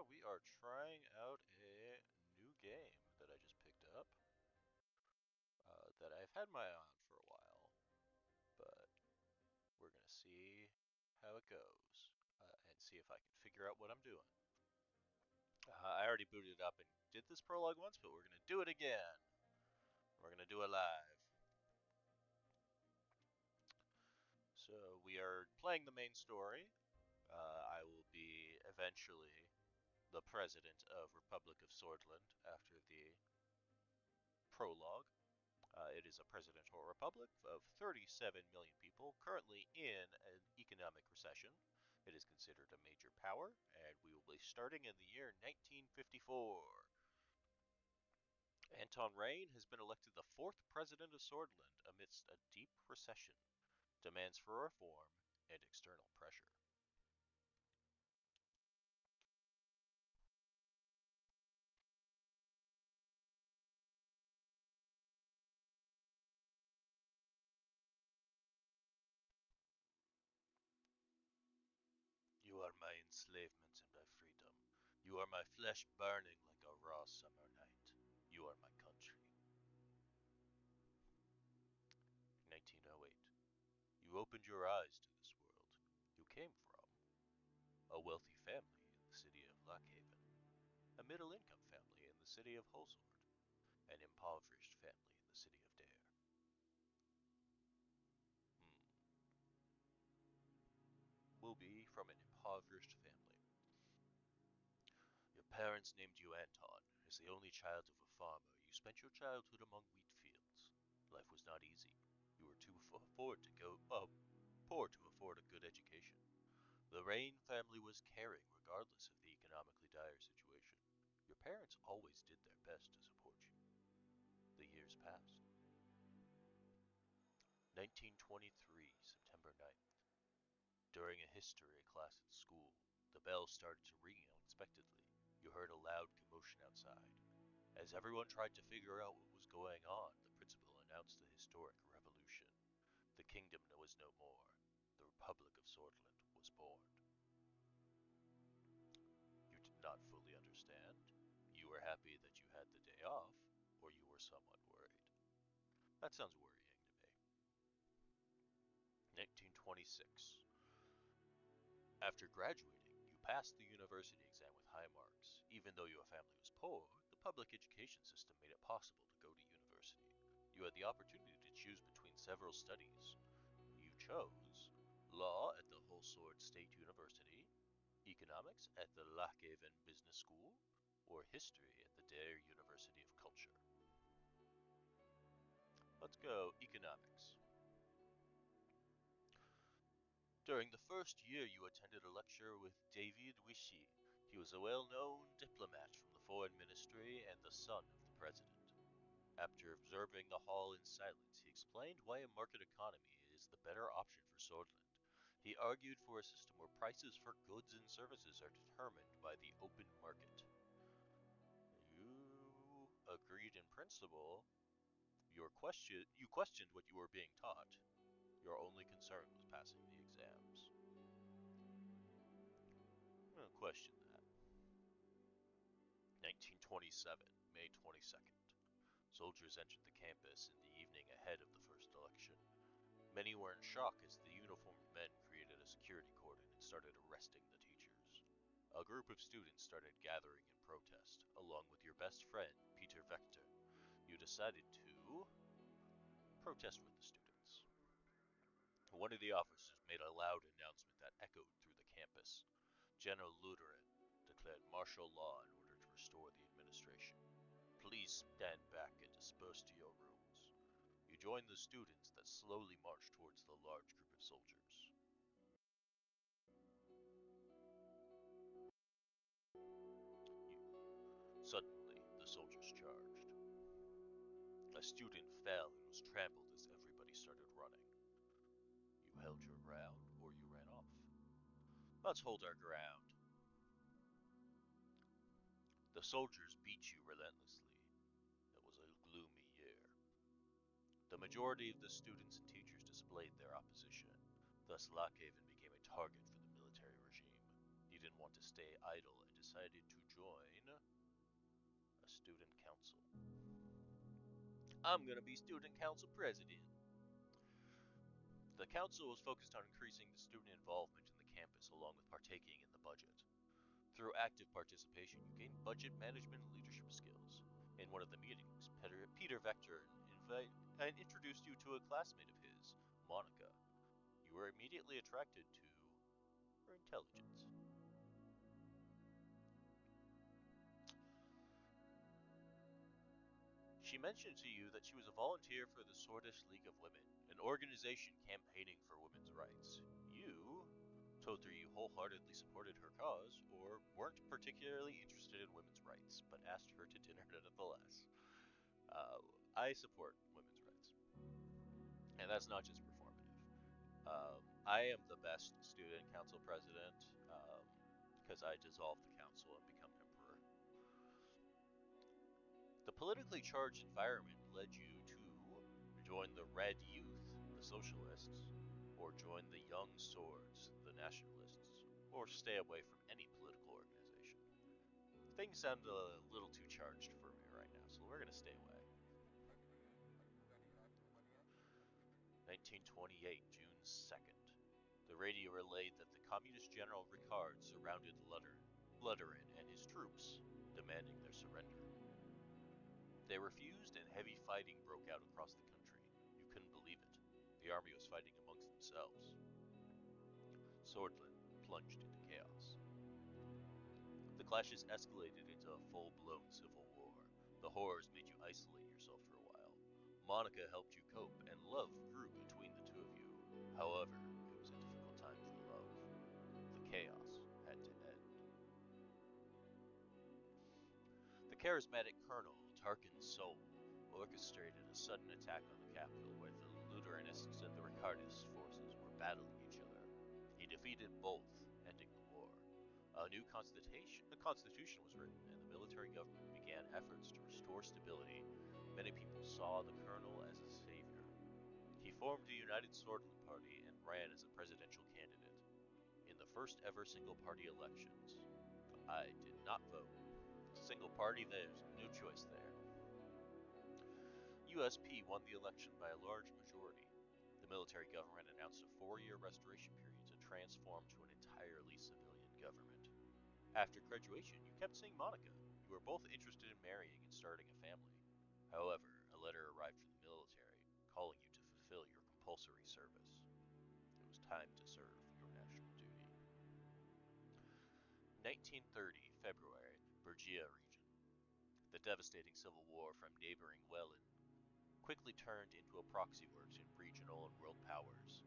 we are trying out a new game that I just picked up that I've had my eye on for a while, but we're going to see how it goes and see if I can figure out what I'm doing. I already booted it up and did this prologue once, but we're going to do it again. We're going to do it live. So we are playing the main story. I will be eventually the president of Republic of Swordland after the prologue. It is a presidential republic of 37 million people, currently in an economic recession. It is considered a major power, and we will be starting in the year 1954. Anton Rain has been elected the fourth president of Swordland amidst a deep recession, demands for reform, and external pressure. You are my enslavement and my freedom. You are my flesh burning like a raw summer night. You are my country. 1908. You opened your eyes to this world. You came from a wealthy family in the city of Lockhaven, a middle-income family in the city of Holsword, an impoverished family in the city of Dare. Hmm. Will be from an impoverished family. Your parents named you Anton. As the only child of a farmer, you spent your childhood among wheat fields. Life was not easy. You were poor to afford a good education. The Rain family was caring regardless of the economically dire situation. Your parents always did their best to support you. The years passed. 1923, September 9th. During a history class at school, the bell started to ring unexpectedly. You heard a loud commotion outside. As everyone tried to figure out what was going on, the principal announced the historic revolution. The kingdom was no more. The Republic of Swordland was born. You did not fully understand. You were happy that you had the day off, or you were somewhat worried. That sounds worrying to me. 1926. After graduating, you passed the university exam with high marks. Even though your family was poor, the public education system made it possible to go to university. You had the opportunity to choose between several studies. You chose law at the Holsword State University, economics at the Lockhaven Business School, or history at the Dare University of Culture. Let's go economics. During the first year you attended a lecture with David Wishy. He was a well-known diplomat from the foreign ministry and the son of the president. After observing the hall in silence, he explained why a market economy is the better option for Swordland. He argued for a system where prices for goods and services are determined by the open market. You agreed in principle. You questioned what you were being taught. Your only concern was passing the exams. I'm gonna question that. 1927, May 22nd. Soldiers entered the campus in the evening ahead of the first election. Many were in shock as the uniformed men created a security cordon and started arresting the teachers. A group of students started gathering in protest, along with your best friend, Peter Vector. You decided to protest with the students. One of the officers made a loud announcement that echoed through the campus. General Lutheran declared martial law in order to restore the administration. Please stand back and disperse to your rooms. You join the students that slowly march towards the large group of soldiers. Suddenly, the soldiers charged. A student fell and was trampled as everybody started running. You held your ground or you ran off. Let's hold our ground. The soldiers beat you relentlessly. It was a gloomy year. The majority of the students and teachers displayed their opposition. Thus, Lockhaven became a target for the military regime. He didn't want to stay idle and decided to student council. I'm going to be student council president. The council was focused on increasing the student involvement in the campus along with partaking in the budget. Through active participation, you gain budget management and leadership skills. In one of the meetings, Peter Vector introduced you to a classmate of his, Monica. You were immediately attracted to her intelligence. She mentioned to you that she was a volunteer for the Swordish League of Women, an organization campaigning for women's rights. You told her you wholeheartedly supported her cause, or weren't particularly interested in women's rights, but asked her to dinner nonetheless. I support women's rights. And that's not just performative. I am the best student council president because I dissolve the council and become emperor. The politically charged environment led you to join the Red Youth, the Socialists, or join the Young Swords, the Nationalists, or stay away from any political organization. Things sound a little too charged for me right now, so we're going to stay away. 1928, June 2nd. The radio relayed that the Communist General Ricard surrounded Lutheran and his troops, demanding their surrender. They refused, and heavy fighting broke out across the country. You couldn't believe it. The army was fighting amongst themselves. Swordland plunged into chaos. The clashes escalated into a full-blown civil war. The horrors made you isolate yourself for a while. Monica helped you cope, and love grew between the two of you. However, it was a difficult time for love. The chaos had to end. The charismatic Colonel, Tarkin Sol, orchestrated a sudden attack on the capital where the Lutheranists and the Ricardist forces were battling each other. He defeated both, ending the war. A new constitution was written, and the military government began efforts to restore stability. Many people saw the Colonel as a savior. He formed the United Swordland Party and ran as a presidential candidate. In the first ever single-party elections, I did not vote. Single party, there's no choice there. USP won the election by a large majority. The military government announced a 4-year restoration period to transform to an entirely civilian government. After graduation, you kept seeing Monica. You were both interested in marrying and starting a family. However, a letter arrived from the military, calling you to fulfill your compulsory service. It was time to serve your national duty. 1930, February, Bergia region. The devastating civil war from neighboring Welland quickly turned into a proxy war between regional and world powers.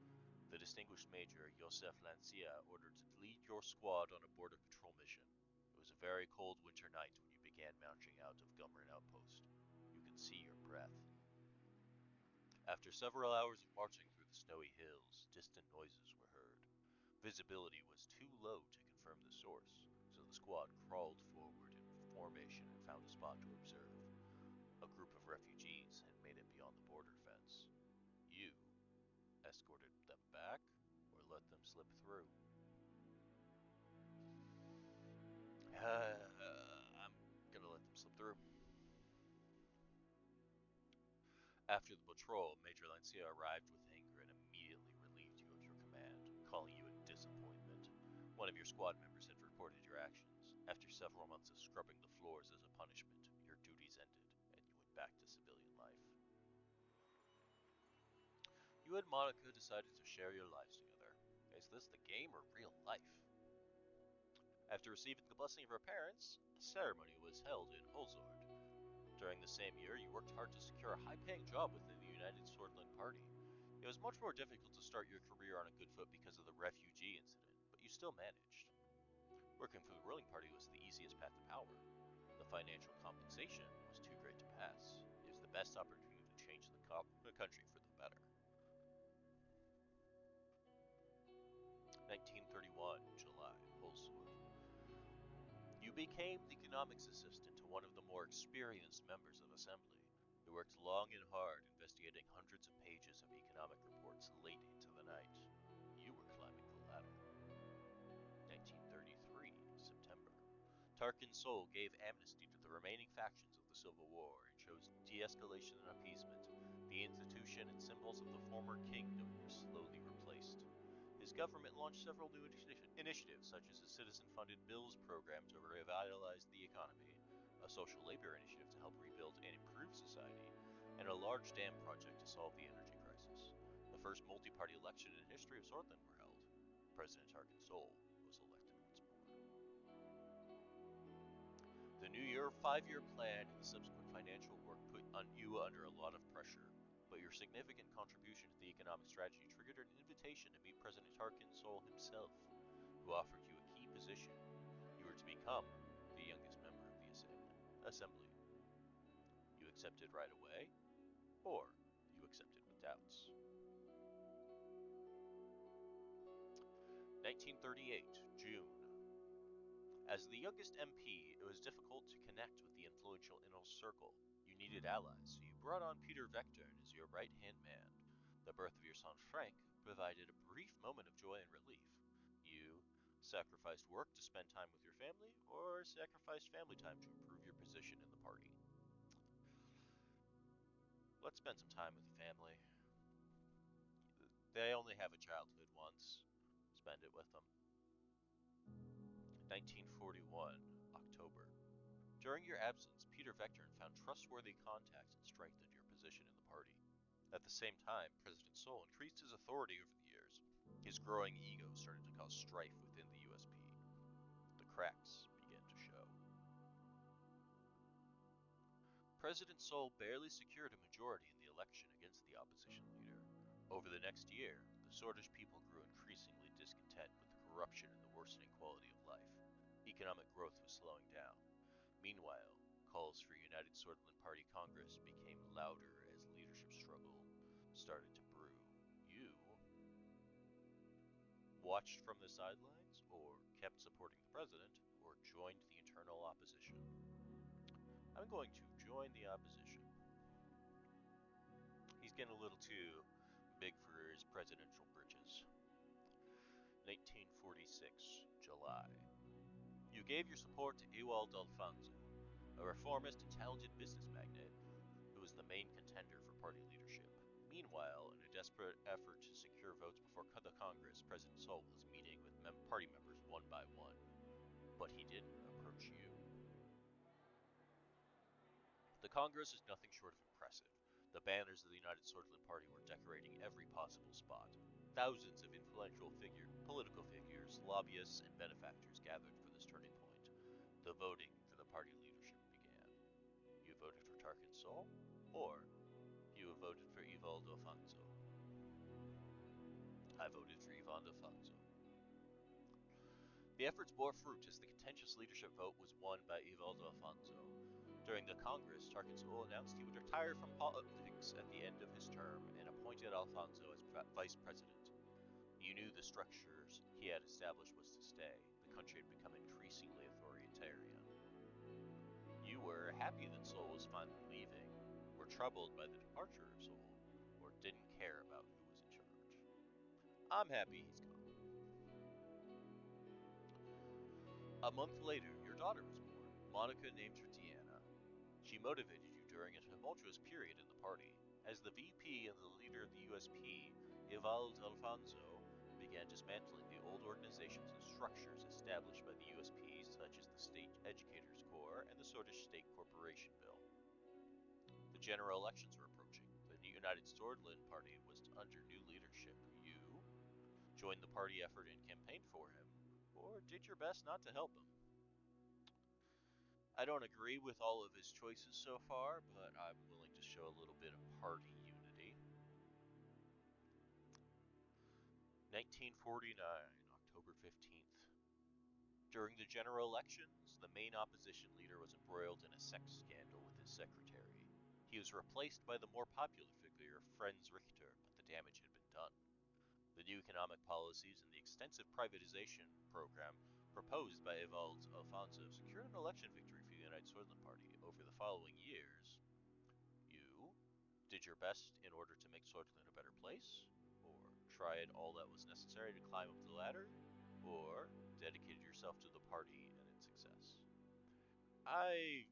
The distinguished Major Joseph Lancia ordered to lead your squad on a border patrol mission. It was a very cold winter night when you began marching out of Gumrin Outpost. You could see your breath. After several hours of marching through the snowy hills, distant noises were heard. Visibility was too low to confirm the source, so the squad crawled forward in formation and found a spot to observe. A group of refugees had made it beyond the border fence. You escorted them back or let them slip through. I'm gonna let them slip through. After the patrol, Major Lancia arrived with anger and immediately relieved you of your command, calling you a disappointment. One of your squad members had reported your actions. After several months of scrubbing the floors as a punishment, your duties ended, and you went back to civilian life. You and Monica decided to share your lives together. Is this the game or real life? After receiving the blessing of her parents, a ceremony was held in Holzord. During the same year, you worked hard to secure a high-paying job within the United Swordland Party. It was much more difficult to start your career on a good foot because of the refugee incident, but you still managed. Working for the ruling party was the easiest path to power. The financial compensation was too great to pass. It was the best opportunity to change the country for the better. 1931, July, Holzord. You became the economics assistant to one of the more experienced members of Assembly. You worked long and hard, investigating hundreds of pages of economic reports late into the night. You were climbing the ladder. 1933, September. Tarkin's soul gave amnesty to the remaining factions of the Civil War and chose de-escalation and appeasement. The institution and symbols of the former kingdom were slowly replaced. His government launched several new initiatives, such as a citizen-funded bills program to revitalize the economy, a social labor initiative to help rebuild and improve society, and a large dam project to solve the energy crisis. The first multi-party election in the history of Sworthland were held. President Tarkin Sol was elected once more. The new 5-year plan and the subsequent financial work put you under a lot of pressure, but your significant contribution to the economic strategy triggered an invitation to meet President Tarkin Sol himself, who offered you a key position. You were to become the youngest member of the assembly. You accepted right away, or you accepted with doubts. 1938, June. As the youngest MP, it was difficult to connect with the influential inner circle. You needed allies, so you brought on Peter Vectern as your right-hand man. The birth of your son Frank provided a brief moment of joy and relief. You sacrificed work to spend time with your family, or sacrificed family time to improve your position in the party. Let's spend some time with the family. They only have a childhood once. Spend it with them. 1941, October. During your absence, Peter Vectern found trustworthy contacts and strengthened your position in the party. At the same time, President Sol increased his authority over the years. His growing ego started to cause strife within the USP. The cracks began to show. President Sol barely secured a majority in the election against the opposition leader. Over the next year, the Swordish people grew increasingly discontent with the corruption and the worsening quality of life. Economic growth was slowing down. Meanwhile, calls for United Swordsland Party Congress became louder as leadership struggle started to brew. You watched from the sidelines, or kept supporting the president, or joined the internal opposition. I'm going to join the opposition. He's getting a little too big for his presidential britches. 1946, July. You gave your support to Ewald Alfonso, a reformist and talented business magnate who was the main contender for party leadership. Meanwhile, in a desperate effort to secure votes before the Congress, President Sol was meeting with party members one by one. But he didn't approach you. The Congress is nothing short of impressive. The banners of the United Swordsland Party were decorating every possible spot. Thousands of influential political figures, lobbyists, and benefactors gathered for this turning point. The voting for the party leadership began. You voted for Tarkin Sol, or you voted for Ewald Alfonso. I voted for Ewald Alfonso. The efforts bore fruit as the contentious leadership vote was won by Ewald Alfonso. During the Congress, Tarkin Sol announced he would retire from politics at the end of his term and appointed Alfonso as vice president. You knew the structures he had established was to stay. The country had become increasingly authoritarian. You were happy that Sol was finally leaving, were troubled by the departure of Sol, or didn't care about who was in charge. I'm happy he's gone. A month later, your daughter was born. Monica named her Deanna. She motivated you during a tumultuous period in the party. As the VP and the leader of the USP, Ewald Alfonso began dismantling the old organizations and structures established by the USP, such as the State Educators Corps and the Swordish State Corporation Bill. The general elections were approaching. The United Swordsland Party was under new leadership. You joined the party effort and campaigned for him, or did your best not to help him. I don't agree with all of his choices so far, but I'm willing to show a little bit of party unity. 1949, October 15th. During the general elections, the main opposition leader was embroiled in a sex scandal with his secretary. He was replaced by the more popular figure, Franz Richter, but the damage had been done. The new economic policies and the extensive privatization program proposed by Ewald Alfonso secured an election victory for the United Swordsland Party. Over the following years, you did your best in order to make Swordsland a better place, or tried all that was necessary to climb up the ladder, or dedicated yourself to the party and its success. I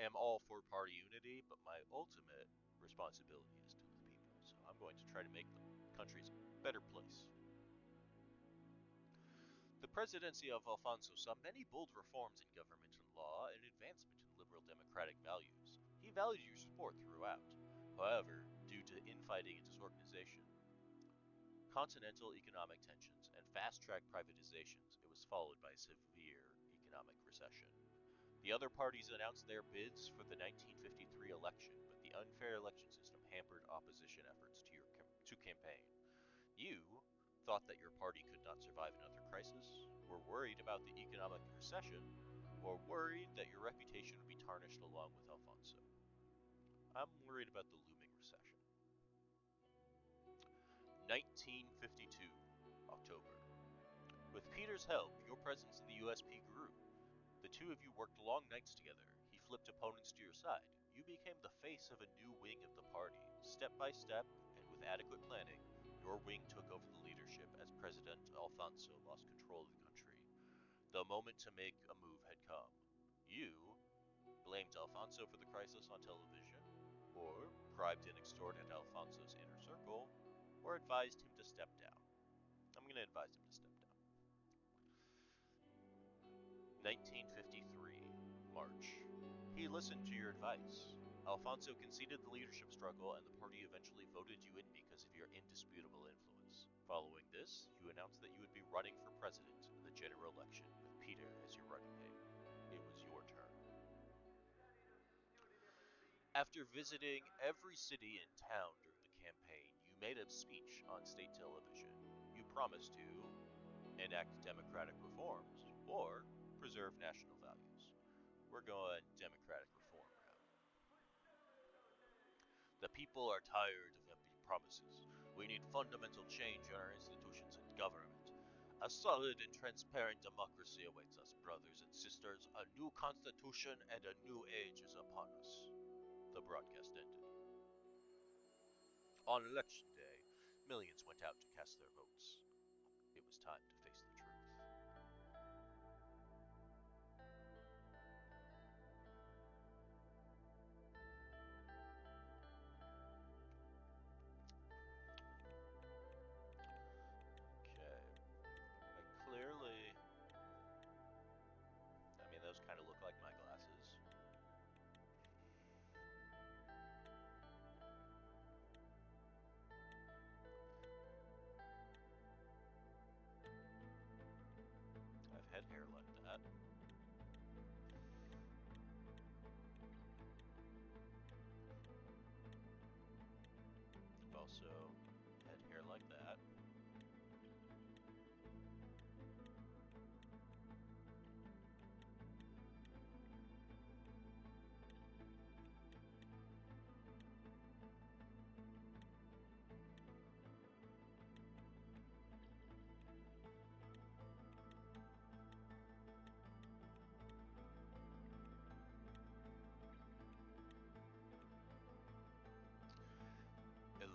am all for party unity, but my ultimate responsibility is to the people. So I'm going to try to make the country's a better place. The presidency of Alfonso saw many bold reforms in government and law and advancement in liberal democratic values. He valued your support throughout. However, due to infighting and disorganization, continental economic tensions, and fast-track privatizations, it was followed by a severe economic recession. The other parties announced their bids for the 1953 election, but the unfair election system hampered opposition efforts to campaign. You thought that your party could not survive another crisis, were worried about the economic recession, or worried that your reputation would be tarnished along with Alfonso. I'm worried about the looming recession. 1952, October. With Peter's help, your presence in the USP grew. The two of you worked long nights together. He flipped opponents to your side. You became the face of a new wing of the party. Step by step, and with adequate planning, your wing took over the leadership as President Alfonso lost control of the country. The moment to make a move had come. You blamed Alfonso for the crisis on television, or bribed and extorted Alfonso's inner circle, or advised him to step down. I'm going to advise him to step down. 1953, March. He listened to your advice. Alfonso conceded the leadership struggle, and the party eventually voted you in because of your indisputable influence. Following this, you announced that you would be running for president in the general election with Peter as your running mate. It was your turn. After visiting every city in town during the campaign, you made a speech on state television. You promised to enact democratic reforms or preserve national values. We're going democratic reform route. The people are tired of empty promises. We need fundamental change in our institutions and government. A solid and transparent democracy awaits us, brothers and sisters. A new constitution and a new age is upon us. The broadcast ended. On election day, millions went out to cast their votes. It was time to face the truth. Okay. I mean, those kind of look like my glasses. I've had hair like that. I've also had hair like that.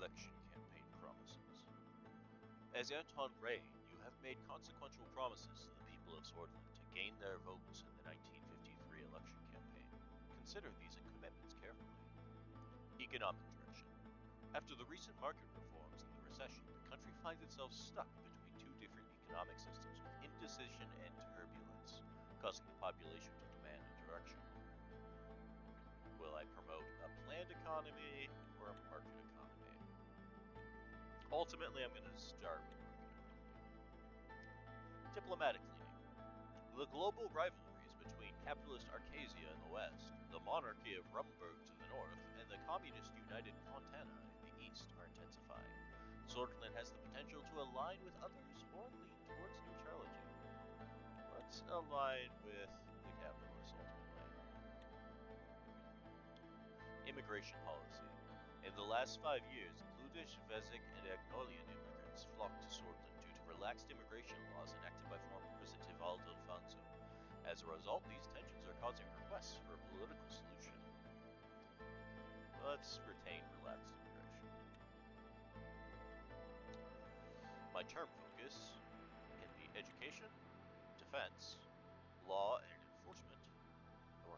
Election campaign promises. As Anton Ray, you have made consequential promises to the people of Swordland to gain their votes in the 1953 election campaign. Consider these commitments carefully. Economic direction. After the recent market reforms and the recession, the country finds itself stuck between two different economic systems with indecision and turbulence, causing the population to demand a direction. Will I promote a planned economy or a market economy? Ultimately, I'm going to start with market economy. Diplomatic leaning. The global rivalries between capitalist Arcasia in the west, the monarchy of Rumburg to the north, and the communist United Fontana in the east are intensifying. Swordland has the potential to align with others or lean towards neutrality. Let's align with the capitalists ultimately. Immigration policy. In the last 5 years, Ludish, Vezek, and Agnolian immigrants flocked to Swordland due to relaxed immigration laws enacted by former President Valdo Alfonso. As a result, these tensions are causing requests for a political solution. Let's retain relaxed immigration. My term focus can be education, defense, law and enforcement, or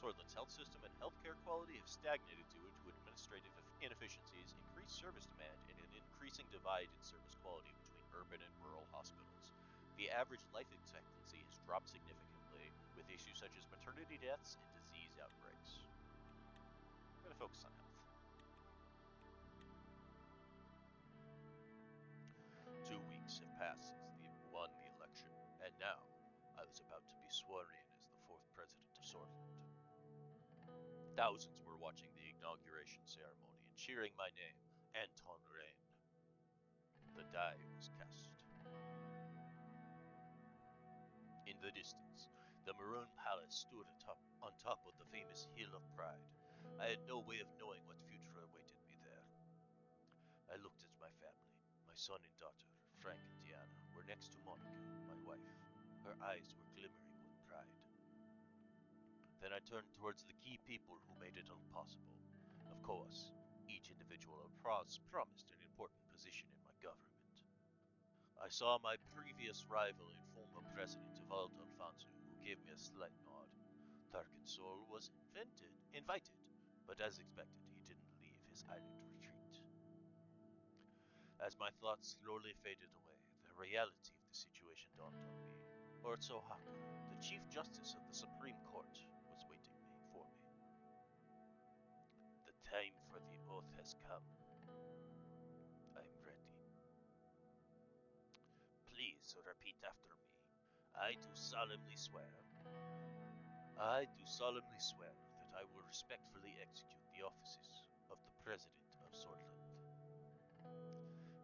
Sortland's health system and healthcare quality have stagnated due to administrative inefficiencies, increased service demand, and an increasing divide in service quality between urban and rural hospitals. The average life expectancy has dropped significantly, with issues such as maternity deaths and disease outbreaks. I'm going to focus on health. 2 weeks have passed since they won the election, and now I was about to be sworn in as the 4th president of Sortland. Thousands were watching the inauguration ceremony and cheering my name, Anton Rain. The die was cast. In the distance, the Maroon Palace stood on top of the famous Hill of Pride. I had no way of knowing what future awaited me there. I looked at my family. My son and daughter, Frank and Diana, were next to Monica, my wife. Her eyes were glimmering with pride. Then I turned towards the key people who made it all possible. Of course, each individual promised an important position in my government. I saw my previous rival and former president of Alfonso, who gave me a slight nod. Tarkansol was invited, but as expected, he didn't leave his island retreat. As my thoughts slowly faded away, the reality of the situation dawned on me. Orzo Haka, the Chief Justice of the Supreme Court, was waiting for me. The time for the oath has come. I'm ready. Please repeat after me. I do solemnly swear that I will respectfully execute the offices of the President of Sortland,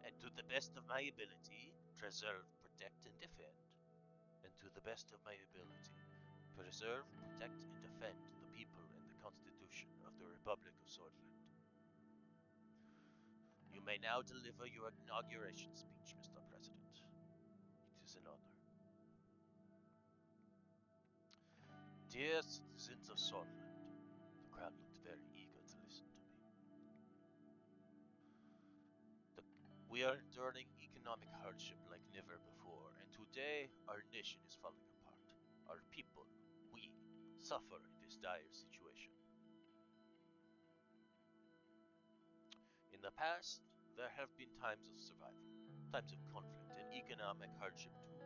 and to the best of my ability, preserve, protect, and defend. And to the best of my ability, preserve, protect, and defend the people and the Constitution of the Republic of Sortland. You may now deliver your inauguration speech, Mr. President. It is an honor. Dear citizens of Sortland, the crowd looked very eager to listen to me. We are enduring economic hardship like never before, and today our nation is falling apart. Our people, we, suffer in this dire situation. In the past, there have been times of survival, times of conflict and economic hardship too,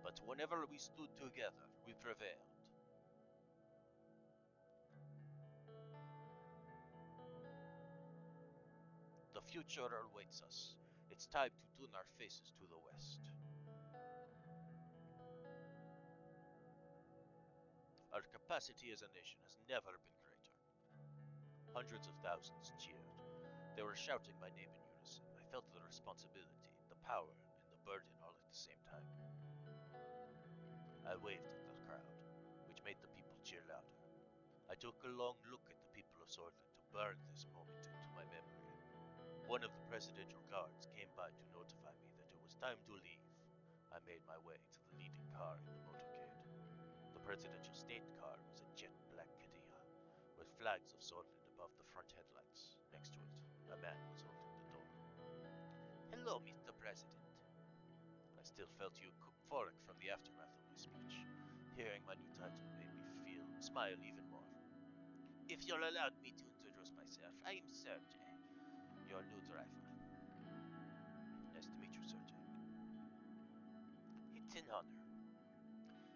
but whenever we stood together, we prevailed. The future awaits us. It's time to turn our faces to the west. Our capacity as a nation has never been greater. Hundreds of thousands cheered. They were shouting my name in unison. I felt the responsibility, the power, and the burden all at the same time. I waved at the crowd, which made the people cheer louder. I took a long look at the people of Sortland to burn this moment into my memory. One of the presidential guards came by to notify me that it was time to leave. I made my way to the leading car in the motorcade. The presidential state car was a jet black Kadija, with flags of Sortland above the front headlights. Next to it, a man was holding the door. Hello, Mr. President. I still felt euphoric from the aftermath of my speech. Hearing my new title made me smile even more. If you'll allow me to introduce myself, I am Sergey, your new driver. Nice to meet you, Sergey. It's an honor.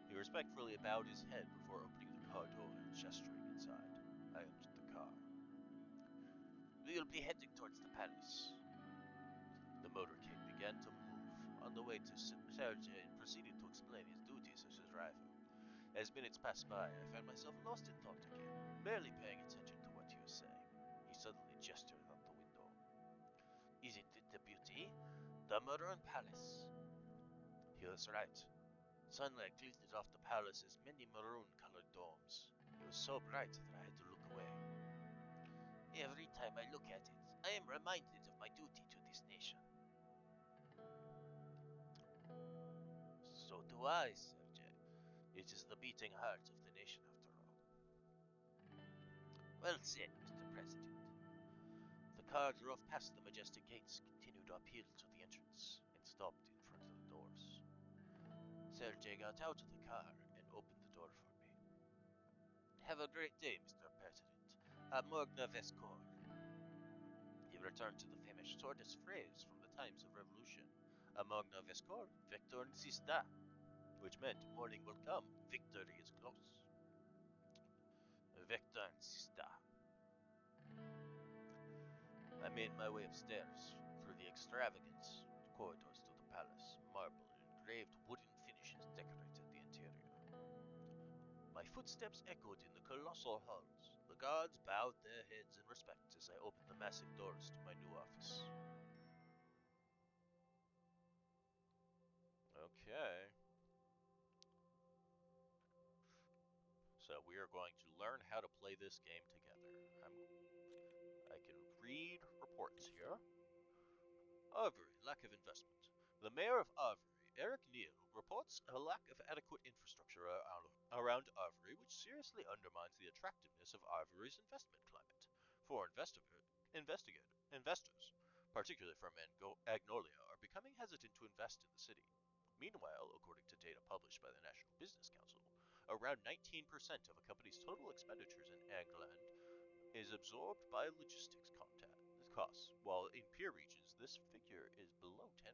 He respectfully bowed his head before opening the car door and gesturing inside. I entered the car. We'll be heading towards the palace. The motorcade began to move. On the way to Sergey proceeded to explain his duties as his driver. As minutes passed by, I found myself lost in thought again, barely paying attention to what he was saying. He suddenly gestured out the window. Isn't it the beauty? The Maroon Palace. He was right. Sunlight glinted off the palace's many maroon-colored domes. It was so bright that I had to look away. Every time I look at it, I am reminded of my duty to this nation. So do I, Sergey. It is the beating heart of the nation, after all. Well said, Mr. President. The car drove past the majestic gates, continued uphill to the entrance, and stopped in front of the doors. Sergey got out of the car and opened the door for me. Have a great day, Mr. President. Amogna Vescor. He returned to the famous shortest phrase from the times of revolution. Amogna Vescor, Victor insista, which meant morning will come, victory is close. Victor insista. I made my way upstairs through the extravagant corridors to the palace. Marble and engraved wooden finishes decorated the interior. My footsteps echoed in the colossal halls. The guards bowed their heads in respect as I opened the massive doors to my new office. Okay. So we are going to learn how to play this game together. I can read reports here. Avery, lack of investment. The mayor of Avery, Eric Neal, reports a lack of adequate infrastructure around Avery, which seriously undermines the attractiveness of Avery's investment climate. For investors, particularly from Agnolia, are becoming hesitant to invest in the city. Meanwhile, according to data published by the National Business Council, around 19% of a company's total expenditures in Angland is absorbed by logistics costs, while in peer regions this figure is below 10%.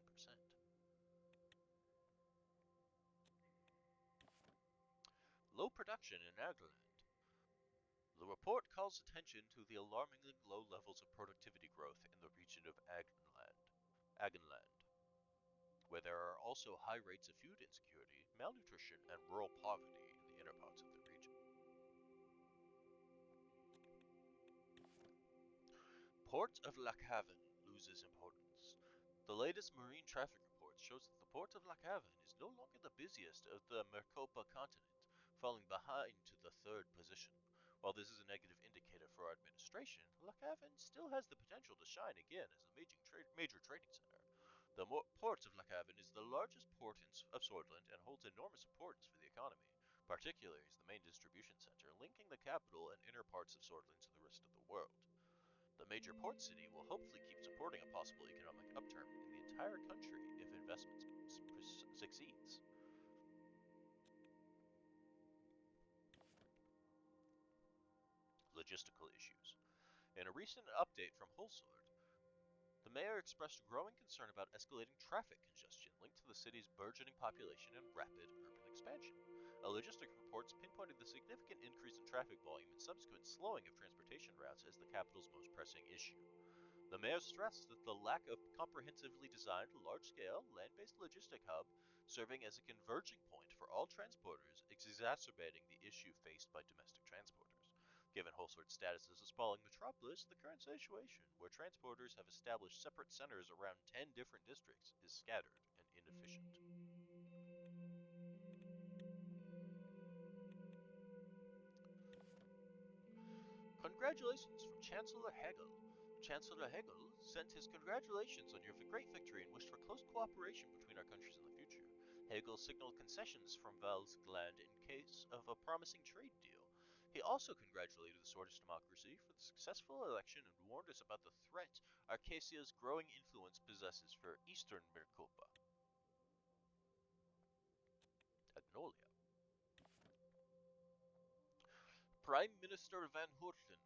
Low production in Agland. The report calls attention to the alarmingly low levels of productivity growth in the region of Agenland, where there are also high rates of food insecurity, malnutrition, and rural poverty in the inner parts of the region. Port of Lac Haven loses importance. The latest marine traffic report shows that the port of Lac Haven is no longer the busiest of the Maricopa continent, falling behind to the third position. While this is a negative indicator for our administration, Lac Haven still has the potential to shine again as a major trading center. The port of Lac Haven is the largest port of Swordland and holds enormous importance for the economy, particularly as the main distribution center linking the capital and inner parts of Swordland to the rest of the world. The major port city will hopefully keep supporting a possible economic upturn in the entire country if investment succeeds. Logistical issues. In a recent update from Holsword, the mayor expressed growing concern about escalating traffic congestion linked to the city's burgeoning population and rapid urban expansion. A logistics report pinpointed the significant increase in traffic volume and subsequent slowing of transportation routes as the capital's most pressing issue. The mayor stressed that the lack of comprehensively designed, large-scale, land-based logistic hub serving as a converging point for all transporters is exacerbating the issue faced by domestic transporters. Given Holsworth's status as a sprawling metropolis, the current situation, where transporters have established separate centers around 10 different districts, is scattered and inefficient. Congratulations from Chancellor Hegel. Chancellor Hegel sent his congratulations on your great victory and wished for close cooperation between our countries in the future. Hegel signaled concessions from Valsgland in case of a promising trade deal. He also congratulated the Swedish democracy for the successful election and warned us about the threat Arcasia's growing influence possesses for eastern Maricopa. Agnolia. Prime Minister Van Houten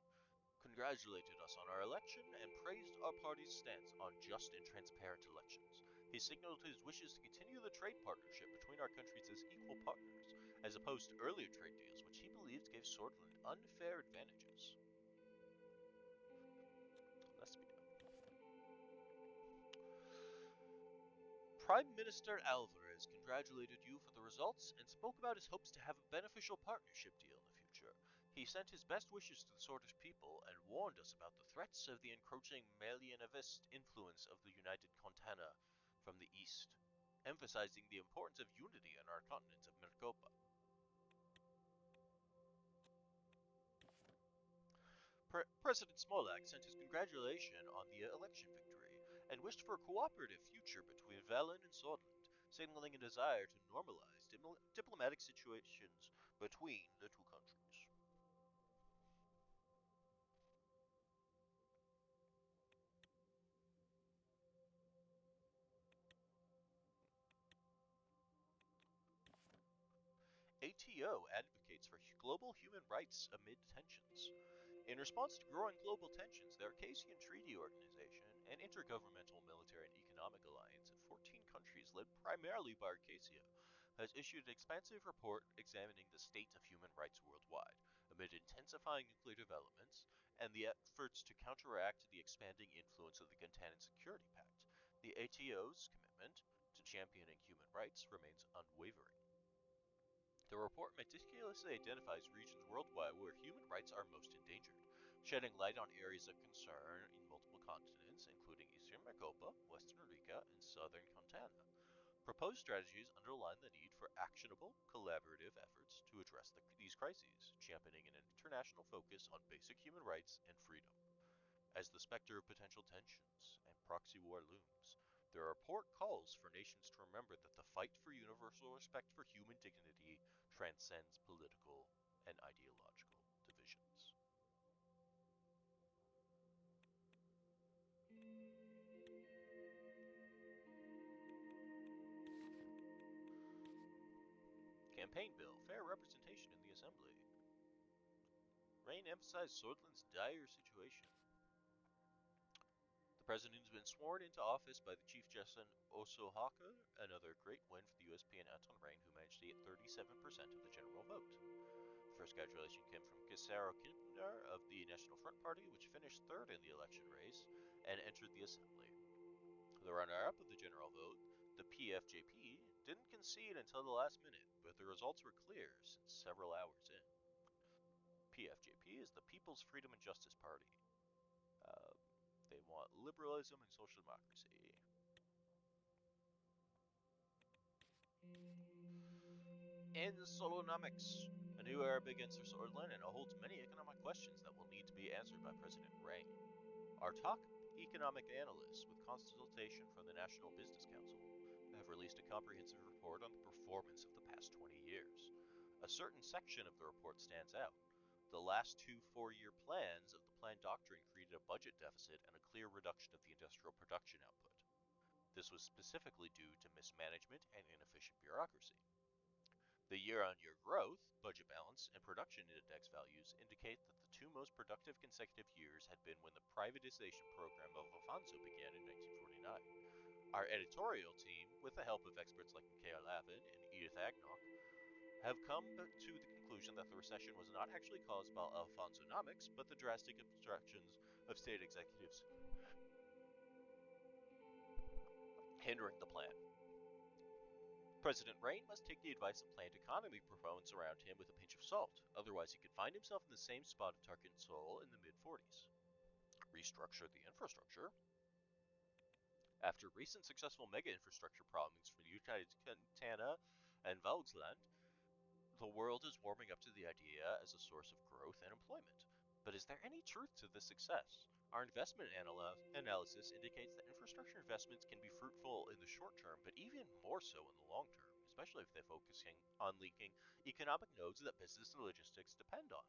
congratulated us on our election and praised our party's stance on just and transparent elections. He signaled his wishes to continue the trade partnership between our countries as equal partners, as opposed to earlier trade deals which he believed gave Swordland unfair advantages. Lesbia. Prime Minister Alvarez congratulated you for the results and spoke about his hopes to have a beneficial partnership deal in the future. He sent his best wishes to the Swedish people and warned us about the threats of the encroaching Malianavist influence of the United Contana from the east, emphasizing the importance of unity on our continent of Maricopa. President Smolak sent his congratulation on the election victory and wished for a cooperative future between Velen and Swordland, signaling a desire to normalize diplomatic situations between the two countries. ATO advocates for global global human rights amid tensions. In response to growing global tensions, the Arcasian Treaty Organization, an intergovernmental military and economic alliance of 14 countries led primarily by Arcasia, has issued an expansive report examining the state of human rights worldwide, amid intensifying nuclear developments and the efforts to counteract the expanding influence of the Containment Security Pact. The ATO's commitment to championing human rights remains unwavering. The report meticulously identifies regions worldwide where human rights are most endangered, shedding light on areas of concern in multiple continents, including Eastern Maricopa, Western Rica, and Southern Montana. Proposed strategies underline the need for actionable, collaborative efforts to address these crises, championing an international focus on basic human rights and freedom. As the specter of potential tensions and proxy war looms, the report calls for nations to remember that the fight for universal respect for human dignity transcends political and ideological divisions. Campaign bill, fair representation in the Assembly. Rain emphasized Sordland's dire situation. The president has been sworn into office by the Chief Justice Osohaka, another great win for the USP and Anton Rain, who managed to get 37% of the general vote. The first congratulation came from Gisaro Kinder of the National Front Party, which finished third in the election race and entered the Assembly. The runner-up of the general vote, the PFJP, didn't concede until the last minute, but the results were clear since several hours in. PFJP is the People's Freedom and Justice Party. They want liberalism and social democracy. In Solonomics, a new era begins for Sordland and it holds many economic questions that will need to be answered by President Rain. Our top economic analysts, with consultation from the National Business Council, have released a comprehensive report on the performance of the past 20 years. A certain section of the report stands out. The last two four-year plans of the plan doctrine created a budget deficit and a clear reduction of the industrial production output. This was specifically due to mismanagement and inefficient bureaucracy. The year-on-year growth, budget balance, and production index values indicate that the two most productive consecutive years had been when the privatization program of Alfonso began in 1949. Our editorial team, with the help of experts like Mikhail Lavin and Edith Agnock, have come to the conclusion that the recession was not actually caused by Alfonsonomics, but the drastic obstructions of state executives hindering the plan. President Rain must take the advice of planned economy proponents around him with a pinch of salt, otherwise he could find himself in the same spot of Tarkin Sol in the mid-40s. Restructure the infrastructure. After recent successful mega-infrastructure problems for the United Montana and Volksland, the world is warming up to the idea as a source of growth and employment. But is there any truth to this success? Our investment analysis indicates that infrastructure investments can be fruitful in the short term, but even more so in the long term, especially if they're focusing on linking economic nodes that business and logistics depend on.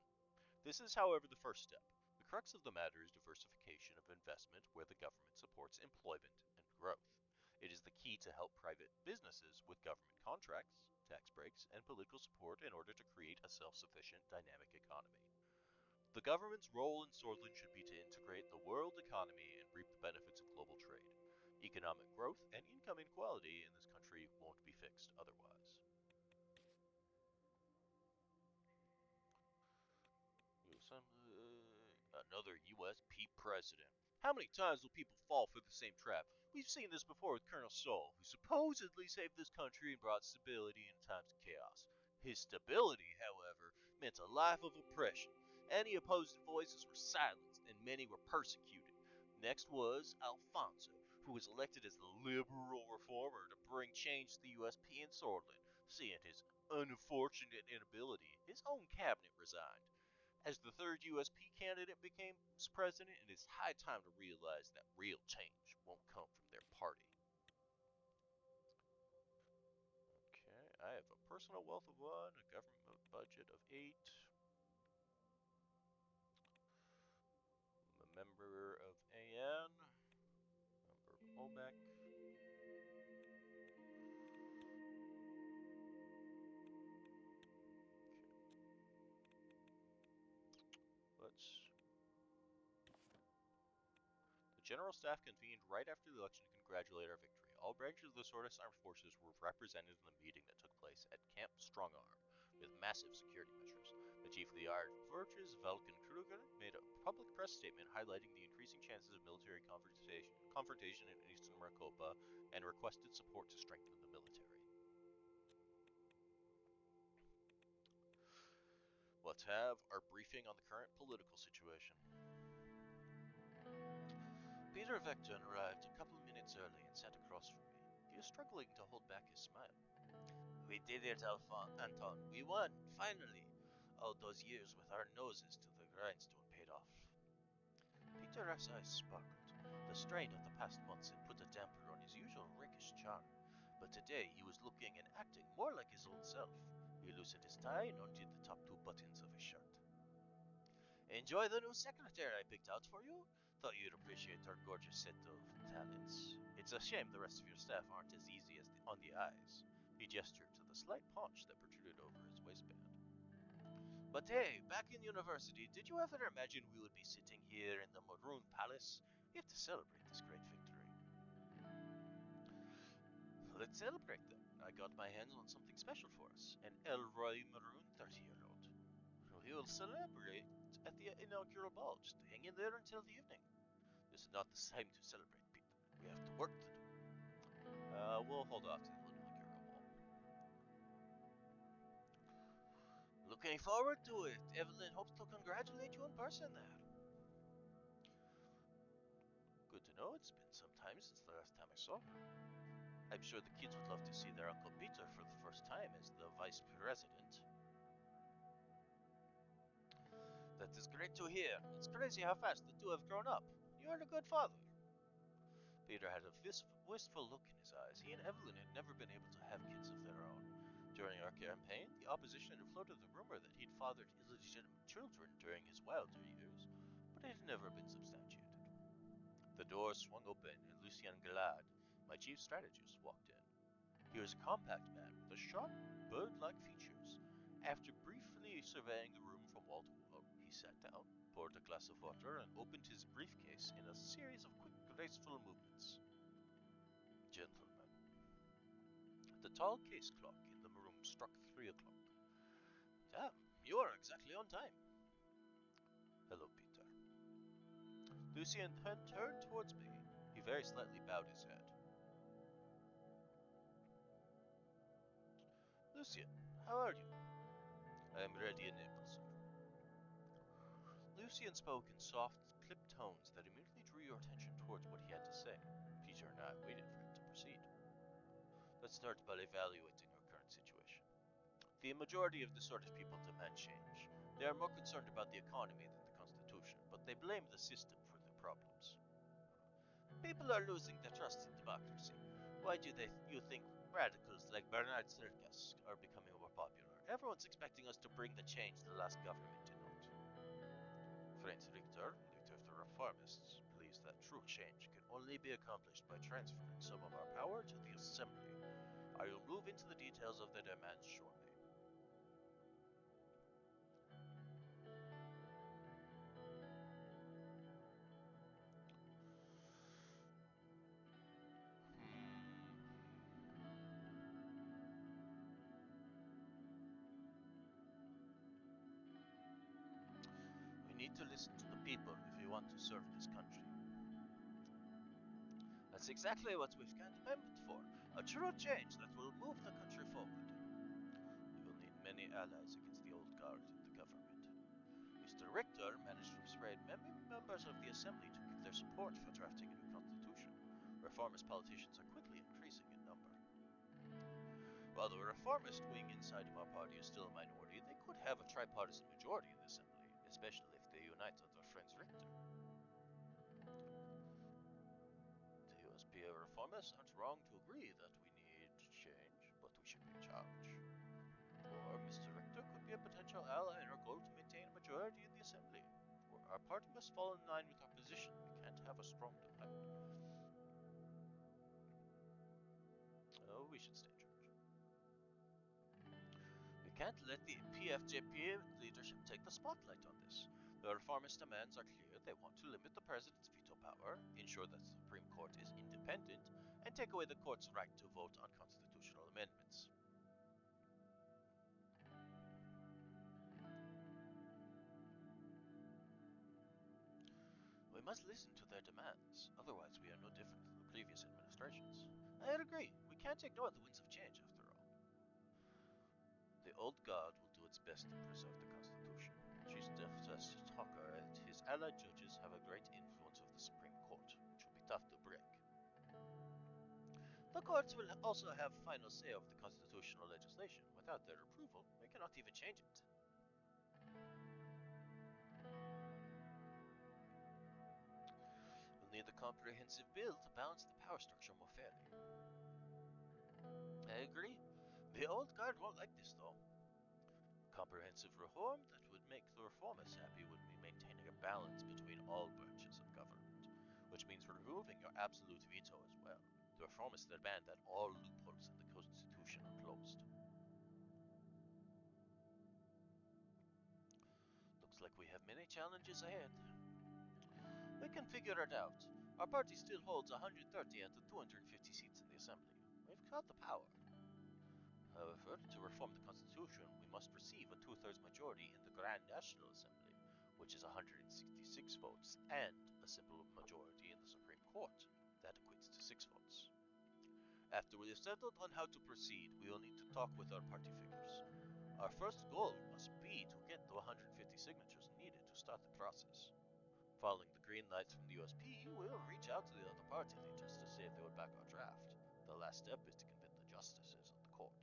This is, however, the first step. The crux of the matter is diversification of investment where the government supports employment and growth. It is the key to help private businesses with government contracts, tax breaks, and political support in order to create a self-sufficient, dynamic economy. The government's role in Sordland should be to integrate the world economy and reap the benefits of global trade. Economic growth and income inequality in this country won't be fixed otherwise. Another U.S. president. How many times will people fall for the same trap? We've seen this before with Colonel Sol, who supposedly saved this country and brought stability in times of chaos. His stability, however, meant a life of oppression. Any opposing voices were silenced, and many were persecuted. Next was Alfonso, who was elected as the liberal reformer to bring change to the USP and Sordland. Seeing his unfortunate inability, his own cabinet resigned. As the third USP candidate became president, it is high time to realize that real change won't come from their party. Okay, I have a personal wealth of 1, a government budget of 8, I'm a member of AN, member of OMEC. The General Staff convened right after the election to congratulate our victory. All branches of the Swordist Armed Forces were represented in the meeting that took place at Camp Strongarm, with massive security measures. The Chief of the Armed Forces, Vulcan Kruger, made a public press statement highlighting the increasing chances of military confrontation in eastern Maricopa and requested support to strengthen the military. Let's have our briefing on the current political situation. Peter Vecton arrived a couple of minutes early and sat across from me. He was struggling to hold back his smile. We did it, Anton. We won, finally. All those years with our noses to the grindstone paid off. Peter's eyes sparkled. The strain of the past months had put a damper on his usual rakish charm, but today he was looking and acting more like his old self. He loosened his tie and undid the top 2 buttons of his shirt. Enjoy the new secretary I picked out for you? Thought you'd appreciate her gorgeous set of talents. It's a shame the rest of your staff aren't as easy as on the eyes. He gestured to the slight paunch that protruded over his waistband. But hey, back in university, did you ever imagine we would be sitting here in the Maroon Palace? We have to celebrate this great victory. Let's celebrate then. I got my hands on something special for us. An Elroy Maroon 30-year-old. We will celebrate at the inaugural ball. Just hang in there until the evening. This is not the time to celebrate, Pete. We have to work to do. We'll hold off to the inaugural ball. Looking forward to it. Evelyn hopes to congratulate you in person there. Good to know. It's been some time since the last time I saw her. I'm sure the kids would love to see their Uncle Peter for the first time as the vice president. That is great to hear. It's crazy how fast the two have grown up. You are a good father. Peter had a wistful look in his eyes. He and Evelyn had never been able to have kids of their own. During our campaign, the opposition had floated the rumor that he'd fathered illegitimate children during his wilder years, but it had never been substantiated. The door swung open and Lucien Glad, my chief strategist, walked in. He was a compact man with sharp, bird-like features. After briefly surveying the room from wall to wall, he sat down, poured a glass of water, and opened his briefcase in a series of quick, graceful movements. Gentlemen. The tall case clock in the room struck 3 o'clock. Damn, you are exactly on time. Hello, Peter. Lucien turned towards me. He very slightly bowed his head. Lucien, how are you? I am ready and able, sir. Lucien spoke in soft, clipped tones that immediately drew your attention towards what he had to say. Peter and I waited for him to proceed. Let's start by evaluating our current situation. The majority of the Swordist people demand change. They are more concerned about the economy than the Constitution, but they blame the system for their problems. People are losing their trust in democracy. Why do you think radicals like Bernard Circus are becoming more popular? Everyone's expecting us to bring the change the last government did not. Prince Victor, leader of the reformists, believes that true change can only be accomplished by transferring some of our power to the Assembly. I will move into the details of their demands shortly. We need to listen to the people if we want to serve this country. That's exactly what we've campaigned for. A true change that will move the country forward. We will need many allies against the old guard in the government. Mr. Richter managed to persuade many members of the Assembly to give their support for drafting a new constitution. Reformist politicians are quickly increasing in number. While the reformist wing inside of our party is still a minority, they could have a tripartisan majority in the Assembly, especially if they unite with their friends Richter. The USPA reformists aren't wrong to agree that we need change, but we should be in charge. Or Mr. Richter could be a potential ally in our goal to maintain a majority in the Assembly. Our party must fall in line with our position. We can't have a strong demand. Oh, we should stay in charge. We can't let the PFJP leadership take the spotlight on this. The reformist demands are clear. They want to limit the president's veto power, ensure that the Supreme Court is independent, and take away the court's right to vote on constitutional amendments. We must listen to their demands, otherwise we are no different from the previous administrations. I'd agree. We can't ignore the winds of change, after all. The old guard will do its best to preserve the Constitution. Chief Justice Tucker and his allied judges have a great influence over the Supreme Court, which will be tough to break. The courts will also have final say over the constitutional legislation. Without their approval, we cannot even change it. We'll need a comprehensive bill to balance the power structure more fairly. I agree. The old guard won't like this, though. Comprehensive reform that would make the reformers happy would mean maintaining a balance between all branches of government, which means removing your absolute veto as well. The reformists demand that all loopholes in the Constitution are closed. Looks like we have many challenges ahead. We can figure it out. Our party still holds 130 out of 250 seats in the Assembly. We've got the power. However, to reform the Constitution, we must receive a two-thirds majority in the Grand National Assembly, which is 166 votes, and a simple majority in the Supreme Court. That equates to 6 votes. After we have settled on how to proceed, we will need to talk with our party figures. Our first goal must be to get the 150 signatures needed to start the process. Following the green lights from the USP, we'll reach out to the other party leaders to see if they would back our draft. The last step is to convince the justices of the court.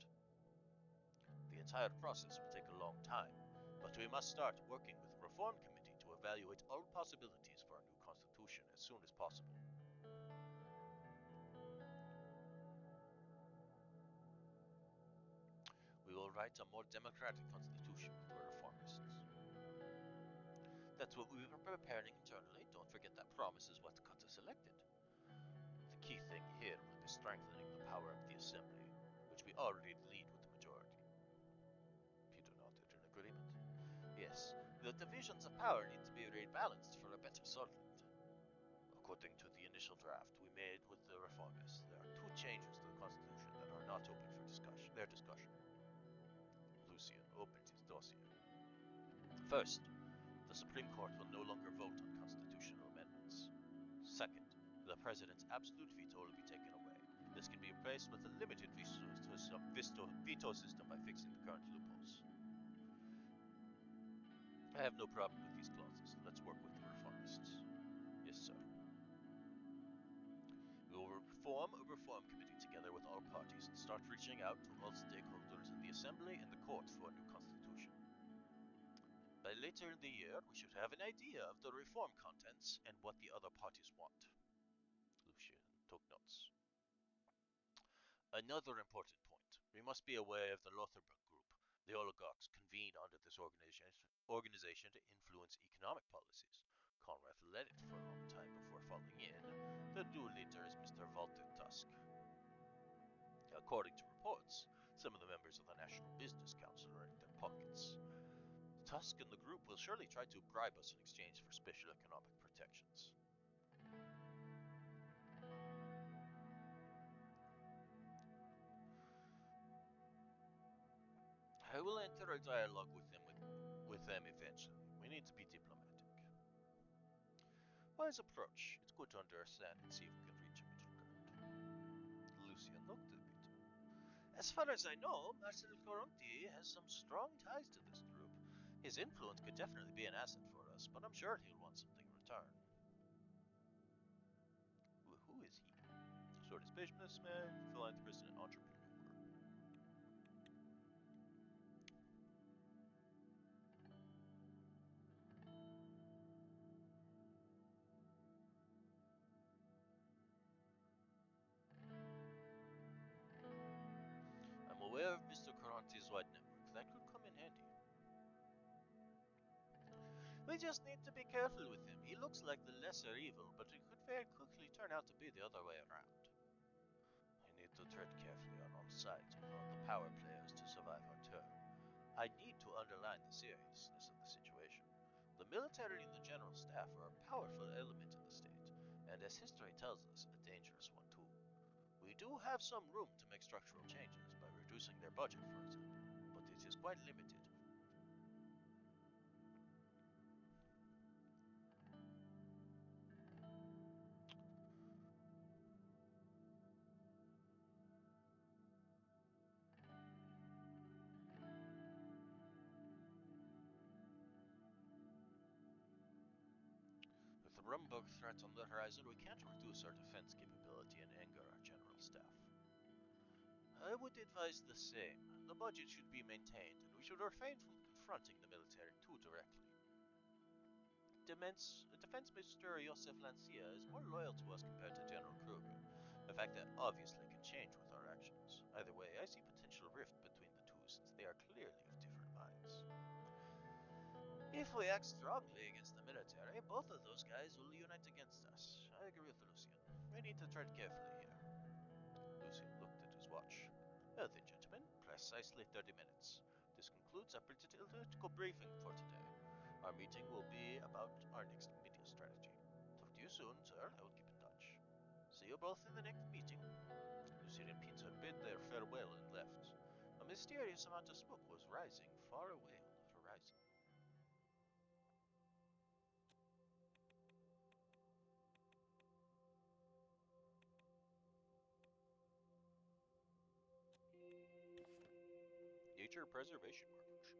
The entire process will take a long time, but we must start working with the Reform Committee to evaluate all possibilities for a new constitution as soon as possible. We will write a more democratic constitution with the reformists. That's what we were preparing internally. Don't forget that promise is what got us elected. The key thing here will be strengthening the power of the Assembly, which we already lead with the majority. Peter nodded in agreement. Yes, the divisions of power need to be rebalanced for a better Sunderland. According to the initial draft we made with the reformists, there are 2 changes to the Constitution that are not open for discussion. Lucian opened his dossier. First, the Supreme Court will no longer vote on constitutional amendments. Second, the President's absolute veto will be taken away. This can be replaced with a limited veto system by fixing the current loopholes. I have no problem with these clauses. Let's work with the reformists. Yes, sir. We will form a reform committee together with all parties and start reaching out to all stakeholders in the Assembly and the court for a new constitution. By later in the year, we should have an idea of the reform contents and what the other parties want. Lucian took notes. Another important point. We must be aware of the Lotharbrook group. The oligarchs convened under this organization to influence economic policies. Conrad led it for a long time before falling in. The new leader is Mr. Walter Tusk. According to reports, some of the members of the National Business Council are in their pockets. Tusk and the group will surely try to bribe us in exchange for special economic protections. I will enter a dialogue with them eventually. We need to be diplomatic. Wise approach. It's good to understand and see if we can reach a middle ground. Lucian looked at it. As far as I know, Marcel Coronti has some strong ties to this group. His influence could definitely be an asset for us, but I'm sure he'll want something in return. Who is he? Sort of businessman, philanthropist, and entrepreneur. I'm aware of Mr. Coronti's wide network. That could come in handy. We just need to be careful with him. He looks like the lesser evil, but it could very quickly turn out to be the other way around. We need to tread carefully on all sides with all the power players to survive our turn. I need to underline the seriousness of the situation. The military and the general staff are a powerful element in the state, and as history tells us, a dangerous one too. We do have some room to make structural changes by reducing their budget, for example, but it is quite limited. With the Rumbug threat on the horizon, we can't reduce our defense capability and anger our general staff. I would advise the same. The budget should be maintained, and we should refrain from confronting the military too directly. Defense Minister Josef Lancia is more loyal to us compared to General Kruger, a fact that obviously can change with our actions. Either way, I see potential rift between the two since they are clearly of different minds. If we act strongly against the military, both of those guys will unite against us. I agree with Lucian. We need to tread carefully here. Lucian looked at his watch. Well then, gentlemen, precisely 30 minutes. This concludes our political briefing for today. Our meeting will be about our next media strategy. Talk to you soon, sir. I will keep in touch. See you both in the next meeting. Lucian and Peter bid their farewell and left. A mysterious amount of smoke was rising far away on the horizon. Nature Preservation March.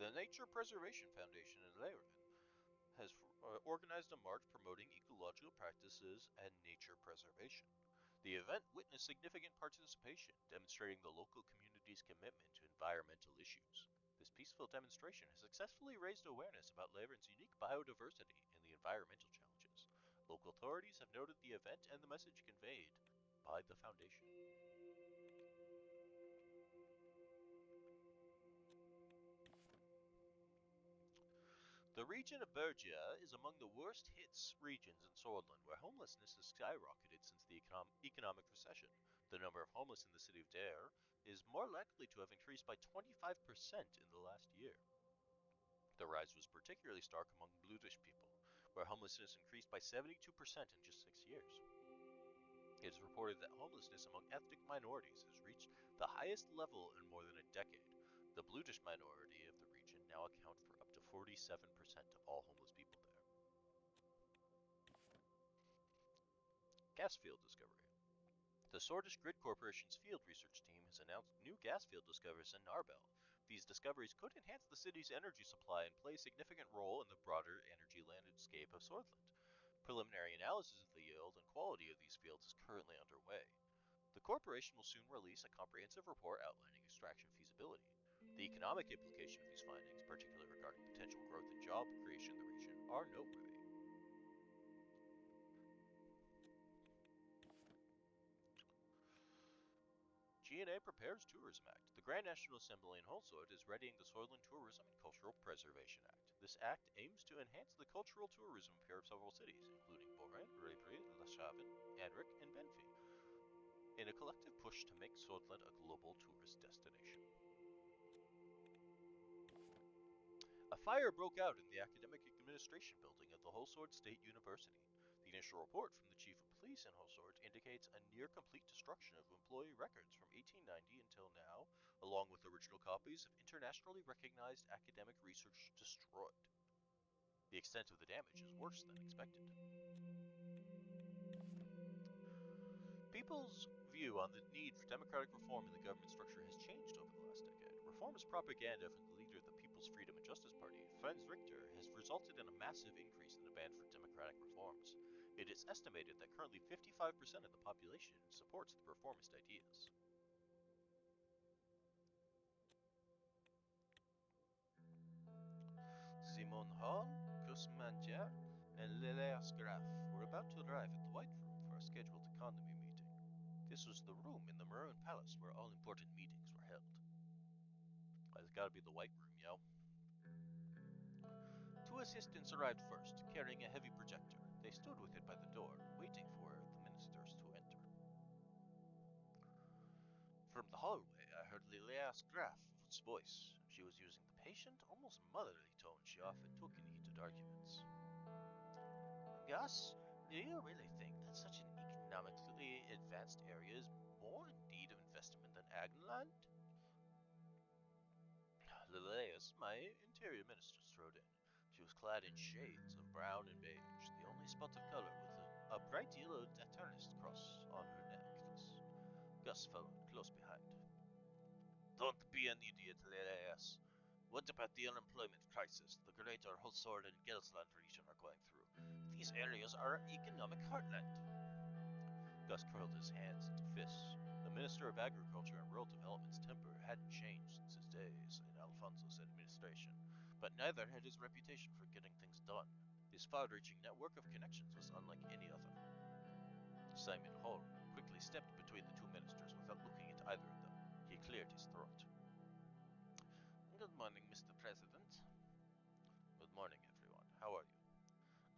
The Nature Preservation Foundation in Leuven has organized a march promoting ecological practices and nature preservation. The event witnessed significant participation, demonstrating the local community's commitment to environmental issues. This peaceful demonstration has successfully raised awareness about Leuven's unique biodiversity and the environmental challenges. Local authorities have noted the event and the message conveyed by the foundation. The region of Bergia is among the worst hit regions in Sordland, where homelessness has skyrocketed since the economic recession. The number of homeless in the city of Dare is more likely to have increased by 25% in the last year. The rise was particularly stark among Bludish people, where homelessness increased by 72% in just 6 years. It is reported that homelessness among ethnic minorities has reached the highest level in more than a decade. The Bludish minority of the region now account for up to 47% of all homeless people there. Gas field discovery. The Swordish Grid Corporation's field research team has announced new gas field discoveries in Narbel. These discoveries could enhance the city's energy supply and play a significant role in the broader energy landscape of Sordland. Preliminary analysis of the yield and quality of these fields is currently underway. The corporation will soon release a comprehensive report outlining extraction feasibility. The economic implication of these findings, particularly regarding potential growth and job creation in the region, are noteworthy. GNA prepares Tourism Act. The Grand National Assembly in Holsort is readying the Sordland Tourism and Cultural Preservation Act. This act aims to enhance the cultural tourism appeal of several cities, including Boren, Rebri, Lashaven, Anric, and Benfi, in a collective push to make Sordland a global tourist destination. A fire broke out in the Academic Administration building of the Holsort State University. The initial report from the Chief of Police in Holsort indicates a near-complete destruction of employee records from 1890 until now, along with original copies of internationally recognized academic research destroyed. The extent of the damage is worse than expected. People's view on the need for democratic reform in the government structure has changed over the last decade. Reformist propaganda from the leader of the People's Freedom and Justice Party, Franz Richter, has resulted in a massive increase in the demand for democratic reforms. It is estimated that currently 55% of the population supports the reformist ideas. Simon Hall, Kussmantier, and Leleas Graf were about to arrive at the White Room for a scheduled economy meeting. This was the room in the Maroon Palace where all important meetings were held. It's gotta be the White Room, yo. Two assistants arrived first, carrying a heavy projector. They stood with it by the door, waiting for the ministers to enter. From the hallway, I heard Lilias Graf's voice. She was using the patient, almost motherly tone she often took in heated arguments. Gus, do you really think that such an economically advanced area is more in need of investment than Agneland? Lilias, my interior minister, strode in. She was clad in shades of brown and beige, the only spot of color with a bright yellow Daturnist cross on her necklace. Gus followed close behind. Don't be an idiot, Lilias. What about the unemployment crisis the greater Hulsord and Gelsland region are going through? These areas are our economic heartland. Gus curled his hands into fists. The Minister of Agriculture and Rural Development's temper hadn't changed since his days in Alfonso's administration, but neither had his reputation for getting things done. His far-reaching network of connections was unlike any other. Simon Holm quickly stepped between the two ministers without looking at either of them. He cleared his throat. Good morning, Mr. President. Good morning, everyone. How are you?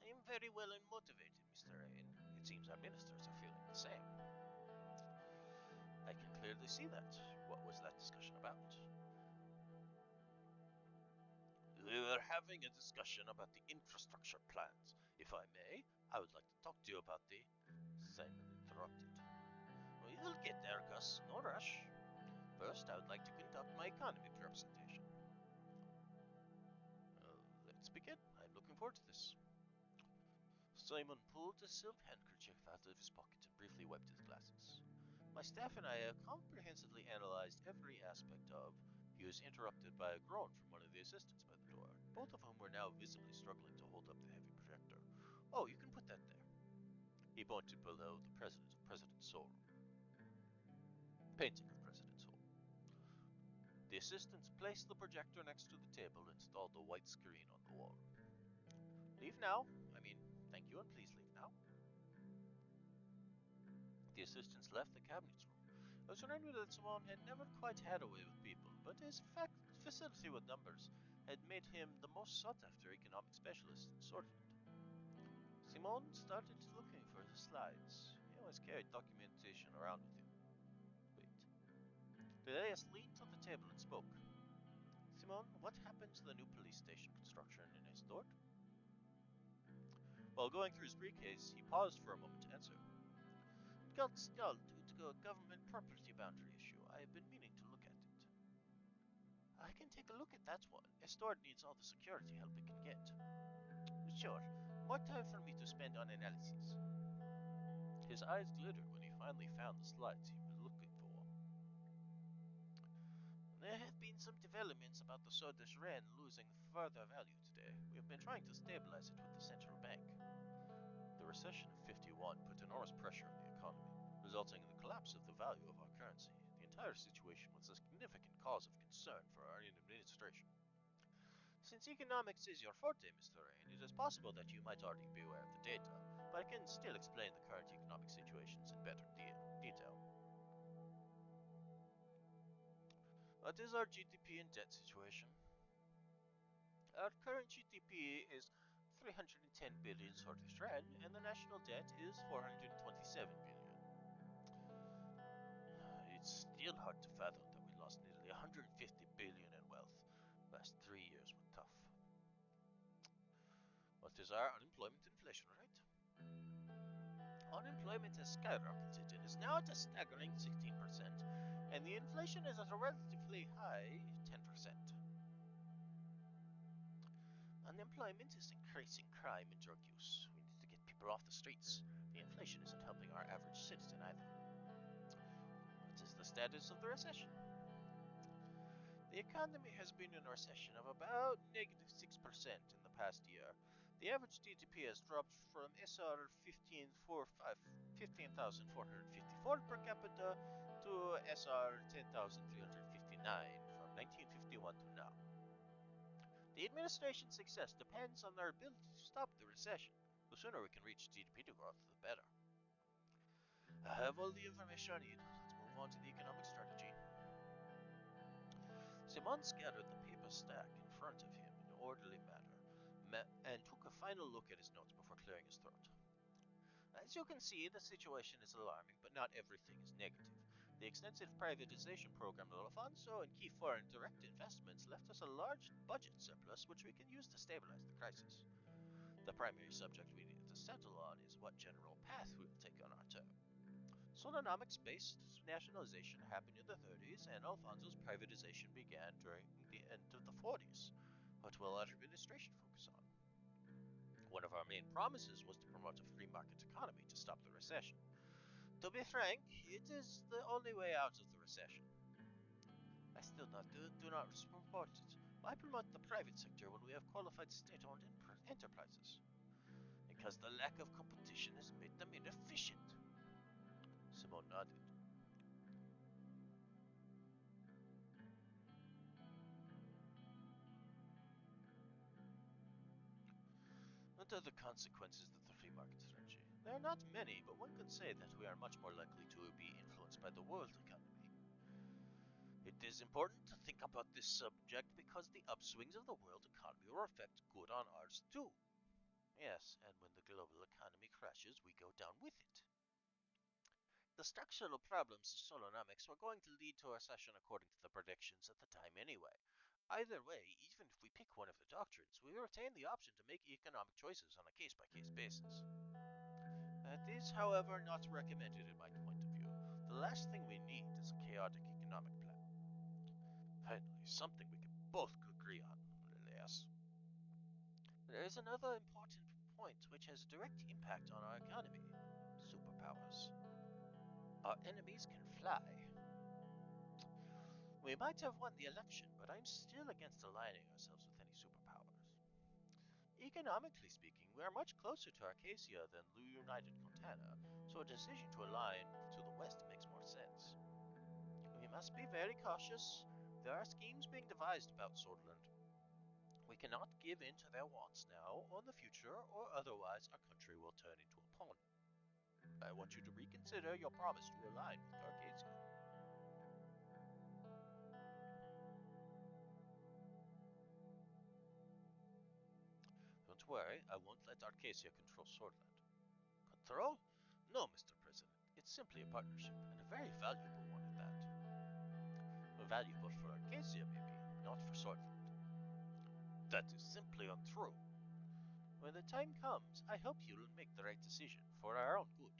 I am very well and motivated, Mr. Rain. It seems our ministers are feeling the same. I can clearly see that. What was that discussion about? We were having a discussion about the infrastructure plans. If I may, I would like to talk to you about the... Simon interrupted. We'll get there, Gus. No rush. First, I would like to conduct my economy presentation. Let's begin. I'm looking forward to this. Simon pulled a silk handkerchief out of his pocket and briefly wiped his glasses. My staff and I have comprehensively analyzed every aspect of... He was interrupted by a groan from one of the assistants by the door, both of whom were now visibly struggling to hold up the heavy projector. Oh, you can put that there. He pointed below the president of President's Soul. Painting of President's Soul. The assistants placed the projector next to the table and installed the white screen on the wall. Leave now. Thank you and please leave now. The assistants left the cabinets room. I was reminded that Simon had never quite had a way with people, but his facility with numbers had made him the most sought-after economic specialist in Swordland. Simon started looking for his slides. He always carried documentation around with him. Wait. Lilias leaned to the table and spoke. Simon, what happened to the new police station construction in Estord? While going through his briefcase, he paused for a moment to answer. It got stalled due to a government property boundary issue. I have been meaning to look at it. I can take a look at that one. Estord needs all the security help it can get. Sure. More time for me to spend on analysis. His eyes glittered when he finally found the slides he was looking for. There have been some developments about the Suzerain losing further value today. We have been trying to stabilize it with the central bank. The recession of 51 put enormous pressure on the economy, resulting in the collapse of the value of our currency. The entire situation was a significant cause of concern for our administration. Since economics is your forte, Mr. Rain, it is possible that you might already be aware of the data, but I can still explain the current economic situations in better detail. What is our GDP and debt situation? Our current GDP is 310 billion Swedish Rand, and the national debt is 427 billion. It's still hard to fathom that we lost nearly 150 billion in wealth. Last 3 years were tough. What is our unemployment inflation rate? Unemployment has skyrocketed and is now at a staggering 16%, and the inflation is at a relatively high 10%. Unemployment is increasing crime and drug use. We need to get people off the streets. The inflation isn't helping our average citizen either. What is the status of the recession? The economy has been in a recession of about -6% in the past year. The average GDP has dropped from SR 15,454 per capita to SR 10,359 from 1951 to now. The administration's success depends on our ability to stop the recession. The sooner we can reach GDP growth, the better. I have all the information I need. Let's move on to the economic strategy. Simon scattered the paper stack in front of him in an orderly manner, and took a final look at his notes before clearing his throat. As you can see, the situation is alarming, but not everything is negative. The extensive privatization program of Alfonso and key foreign direct investments left us a large budget surplus which we can use to stabilize the crisis. The primary subject we need to settle on is what general path we will take on our term. Solonomics-based nationalization happened in the 30s, and Alfonso's privatization began during the end of the 40s. What will our administration focus on? One of our main promises was to promote a free market economy to stop the recession. To be frank, it is the only way out of the recession. I still do not support it. Why promote the private sector when we have qualified state-owned enterprises? Because the lack of competition has made them inefficient. Simone nodded. What are the consequences of the free market strategy? There are not many, but one could say that we are much more likely to be influenced by the world economy. It is important to think about this subject because the upswings of the world economy will affect good on ours too. Yes, and when the global economy crashes, we go down with it. The structural problems of Solonomics were going to lead to a recession according to the predictions at the time anyway. Either way, even if we pick one of the doctrines, we retain the option to make economic choices on a case-by-case basis. That is, however, not recommended in my point of view. The last thing we need is a chaotic economic plan. Finally, something we can both agree on, Elias. There is another important point which has a direct impact on our economy. Superpowers. Our enemies can fly. We might have won the election, but I'm still against aligning ourselves with any superpowers. Economically speaking, we are much closer to Arcasia than the United Contana, so a decision to align to the west makes more sense. We must be very cautious. There are schemes being devised about Swordland. We cannot give in to their wants now or in the future, or otherwise our country will turn into a pawn. I want you to reconsider your promise to align with Carcasia. Don't worry, I won't let Arcasia control Swordland. Control? No, Mr. President. It's simply a partnership, and a very valuable one at that. Valuable for Arcasia, maybe, not for Swordland. That is simply untrue. When the time comes, I hope you'll make the right decision, for our own good.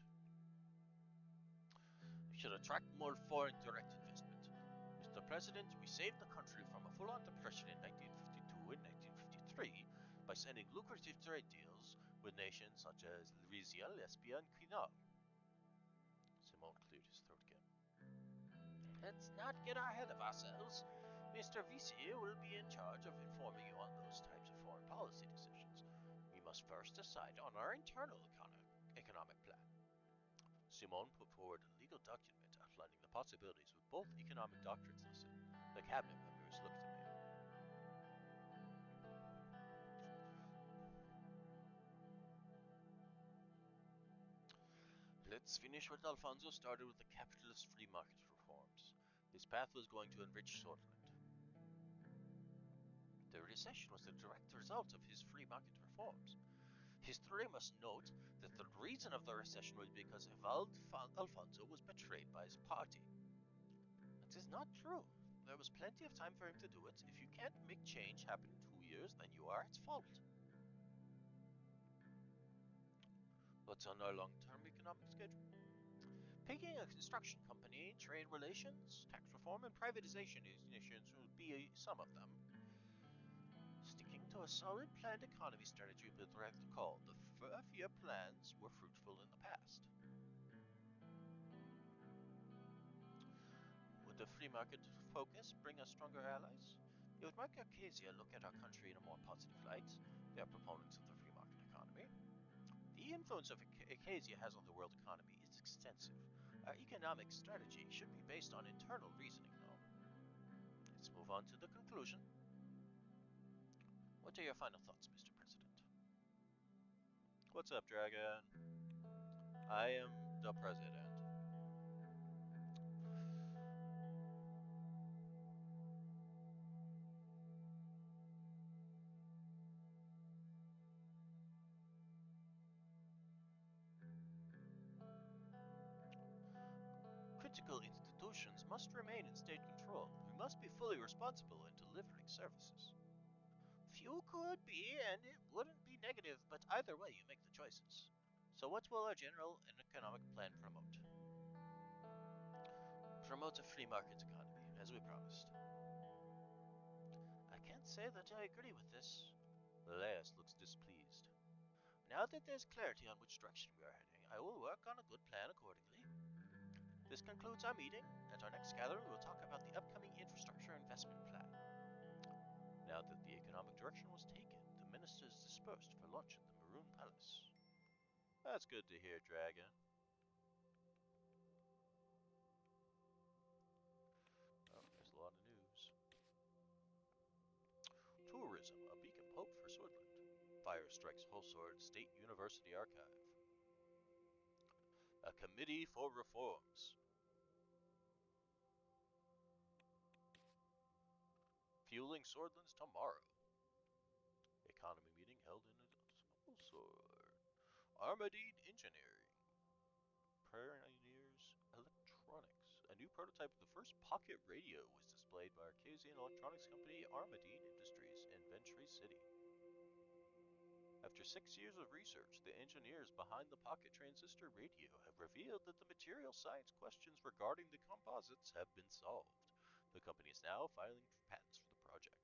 We should attract more foreign direct investment. Mr. President, we saved the country from a full-on depression in 1952 and 1953 by signing lucrative trade deals with nations such as Lysia, Lesbia, and Quinaul. Simone cleared his throat again. Let's not get ahead of ourselves. Mr. Vici will be in charge of informing you on those types of foreign policy decisions. We must first decide on our internal economic plan. Simone put forward a legal document outlining the possibilities with both economic doctrines listed. The cabinet members looked at me. Let's finish what Alfonso started with the capitalist free market reforms. His path was going to enrich Swordland. The recession was the direct result of his free market reforms. History must note that the reason of the recession was because Alfonso was betrayed by his party. That is not true. There was plenty of time for him to do it. If you can't make change happen in 2 years, then you are at fault. What's on our long-term economic schedule? Picking a construction company, trade relations, tax reform, and privatization initiatives would be some of them. Sticking to a solid planned economy strategy would be the right call. The 5-year plans were fruitful in the past. Would the free market focus bring us stronger allies? It would make Arcasia look at our country in a more positive light. They are proponents of the free market economy. The influence of Arcasia has on the world economy is extensive. Our economic strategy should be based on internal reasoning, though. Let's move on to the conclusion. What are your final thoughts, Mr. President? What's up, Dragon? I am the President. Critical solutions must remain in state control. We must be fully responsible in delivering services. Few could be, and it wouldn't be negative, but either way, you make the choices. So what will our general and economic plan promote? Promote a free market economy, as we promised. I can't say that I agree with this. Elias looks displeased. Now that there's clarity on which direction we are heading, I will work on a good plan accordingly. This concludes our meeting. At our next gathering, we will talk about the upcoming infrastructure investment plan. Now that the economic direction was taken, the ministers dispersed for lunch at the Maroon Palace. That's good to hear, Dragon. Oh, there's a lot of news. Tourism, a beacon hope for Swordland. Fire strikes Holsword State University Archive. A committee for reforms. Fueling Swordlands tomorrow. Economy meeting held in Holsword. Armadine Engineering. Pioneers Electronics. A new prototype of the first pocket radio was displayed by Arcasian Electronics Company Armadine Industries in Ventry City. After 6 years of research, the engineers behind the pocket transistor radio have revealed that the material science questions regarding the composites have been solved. The company is now filing for patents for the project.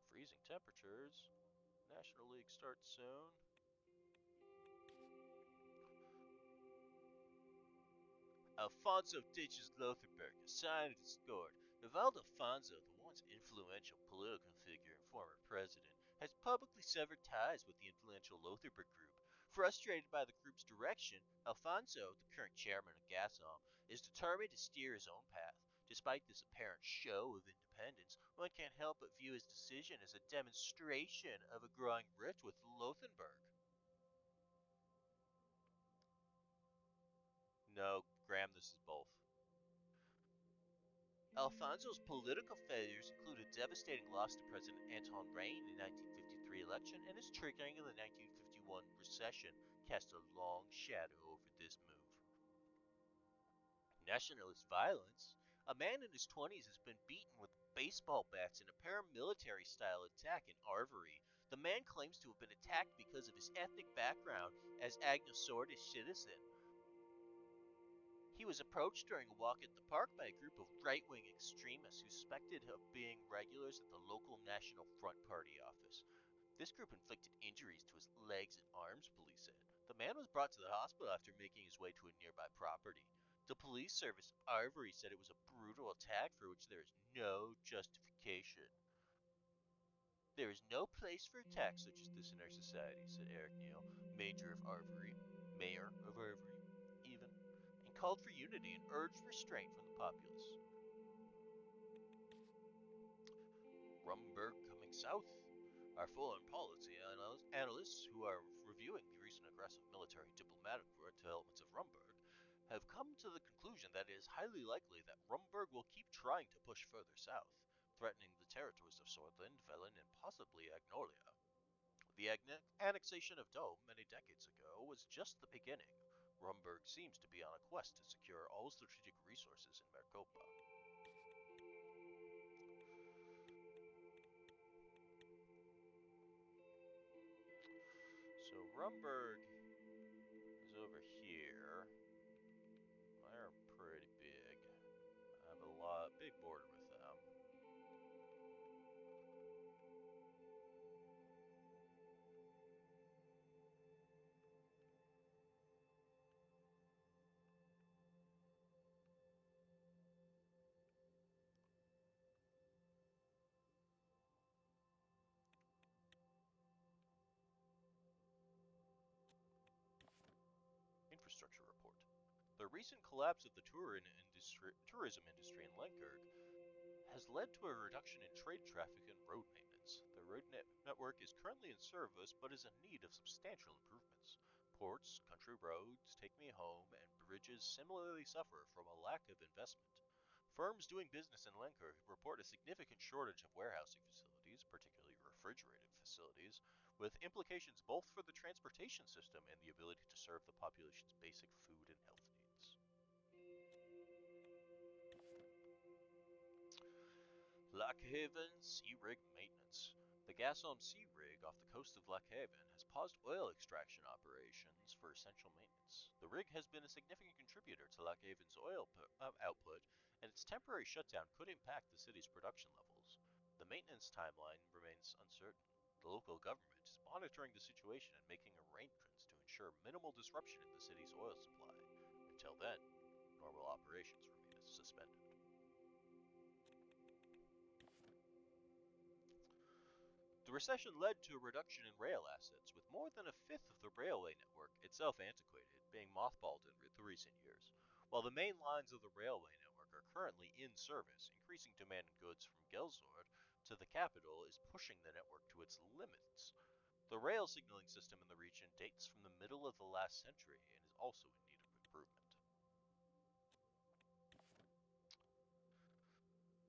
Freezing temperatures. National League starts soon. Alfonso ditches Lotharberg, a sign of discord. Rivaldo Alfonso, the once influential political figure and former president, has publicly severed ties with the influential Lotharberg group. Frustrated by the group's direction, Alfonso, the current chairman of Gasom, is determined to steer his own path. Despite this apparent show of independence, one can't help but view his decision as a demonstration of a growing rift with Lotharberg. No, Graham, this is both. Alfonso's political failures include a devastating loss to President Anton Reign in the 1953 election, and his triggering of the 1951 recession cast a long shadow over this move. Nationalist violence. A man in his 20s has been beaten with baseball bats in a paramilitary-style attack in Arvery. The man claims to have been attacked because of his ethnic background as agnosordish citizen. He was approached during a walk at the park by a group of right-wing extremists who suspected of being regulars at the local National Front Party office. This group inflicted injuries to his legs and arms, police said. The man was brought to the hospital after making his way to a nearby property. The police service of Ivory said it was a brutal attack for which there is no justification. There is no place for attacks such as this in our society, said Eric Neal, mayor of Arvery, even, and called for unity and urged restraint from the populace. Rumberg coming south. Our foreign policy analysts who are reviewing the recent aggressive military diplomatic developments of Rumberg have come to the conclusion that it is highly likely that Rumberg will keep trying to push further south, threatening the territories of Swordland, Velen, and possibly Agnolia. The annexation of Dome many decades ago was just the beginning. Rumberg seems to be on a quest to secure all strategic resources in Maricopa. So Rumberg is over here. They're pretty big. I have a big border with them. Infrastructure report. The recent collapse of the tourism industry in Lenkirk has led to a reduction in trade traffic and road maintenance. The road network is currently in service but is in need of substantial improvements. Ports, country roads, Take Me Home, and bridges similarly suffer from a lack of investment. Firms doing business in Lenkirk report a significant shortage of warehousing facilities, facilities, particularly refrigerated facilities, with implications both for the transportation system and the ability to serve the population's basic food and health needs. Lock Haven Sea Rig Maintenance. The Gasholm Sea Rig off the coast of Lock Haven has paused oil extraction operations for essential maintenance. The rig has been a significant contributor to Lock Haven's oil output, and its temporary shutdown could impact the city's production levels. The maintenance timeline remains uncertain. The local government is monitoring the situation and making arrangements to ensure minimal disruption in the city's oil supply. Until then, normal operations remain suspended. The recession led to a reduction in rail assets, with more than a fifth of the railway network, itself antiquated, being mothballed in the recent years. While the main lines of the railway network are currently in service, increasing demand in goods from Gelsord to the capital is pushing the network to its limits. The rail signaling system in the region dates from the middle of the last century and is also in need of improvement.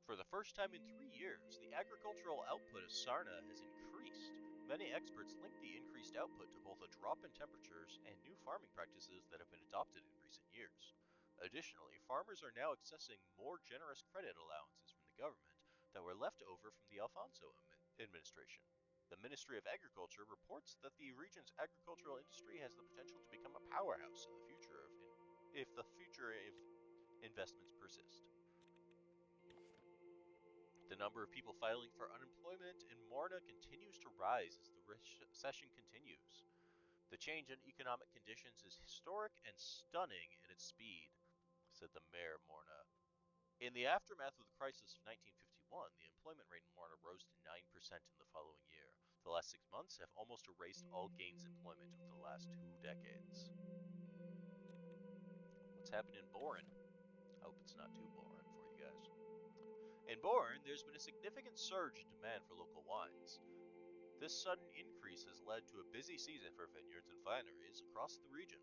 For the first time in 3 years, the agricultural output of Sarna has increased. Many experts link the increased output to both a drop in temperatures and new farming practices that have been adopted in recent years. Additionally, farmers are now accessing more generous credit allowances from the government that were left over from the Alfonso administration. The Ministry of Agriculture reports that the region's agricultural industry has the potential to become a powerhouse in the future if the future of investments persist. The number of people filing for unemployment in Morna continues to rise as the recession continues. The change in economic conditions is historic and stunning in its speed, said the mayor of Morna. In the aftermath of the crisis of 1951, the employment rate in Morna rose to 9% in the following year. The last 6 months have almost erased all gains in employment of the last 2 decades. What's happened in Boren? I hope it's not too boring for you guys. In Boren, there's been a significant surge in demand for local wines. This sudden increase has led to a busy season for vineyards and wineries across the region.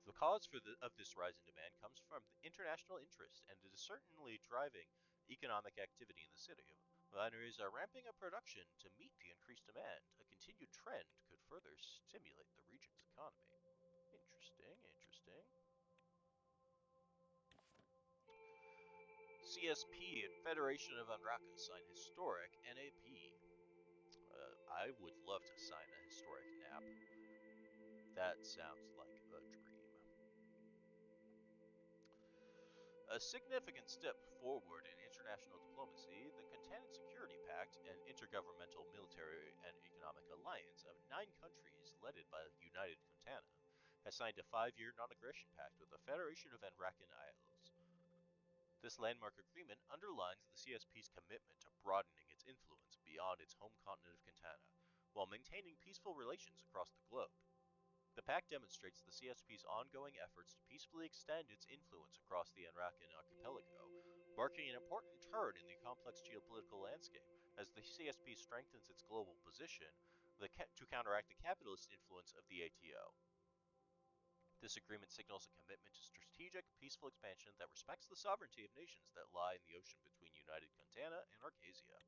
The cause of this rise in demand comes from international interest, and it is certainly driving economic activity in the city. Wineries are ramping up production to meet the increased demand. A continued trend could further stimulate the region's economy. Interesting. CSP and Federation of Anraka sign historic NAP. I would love to sign a historic NAP. That sounds like a dream. A significant step forward in international diplomacy, the Cantanan Security Pact, an intergovernmental military and economic alliance of 9 countries led by the United Cantana, has signed a 5-year non-aggression pact with the Federation of Anrakan Isles. This landmark agreement underlines the CSP's commitment to broadening its influence beyond its home continent of Cantana, while maintaining peaceful relations across the globe. The pact demonstrates the CSP's ongoing efforts to peacefully extend its influence across the Anrakan archipelago, marking an important turn in the complex geopolitical landscape as the CSP strengthens its global position to counteract the capitalist influence of the ATO. This agreement signals a commitment to strategic, peaceful expansion that respects the sovereignty of nations that lie in the ocean between United Cantana and Arcasia.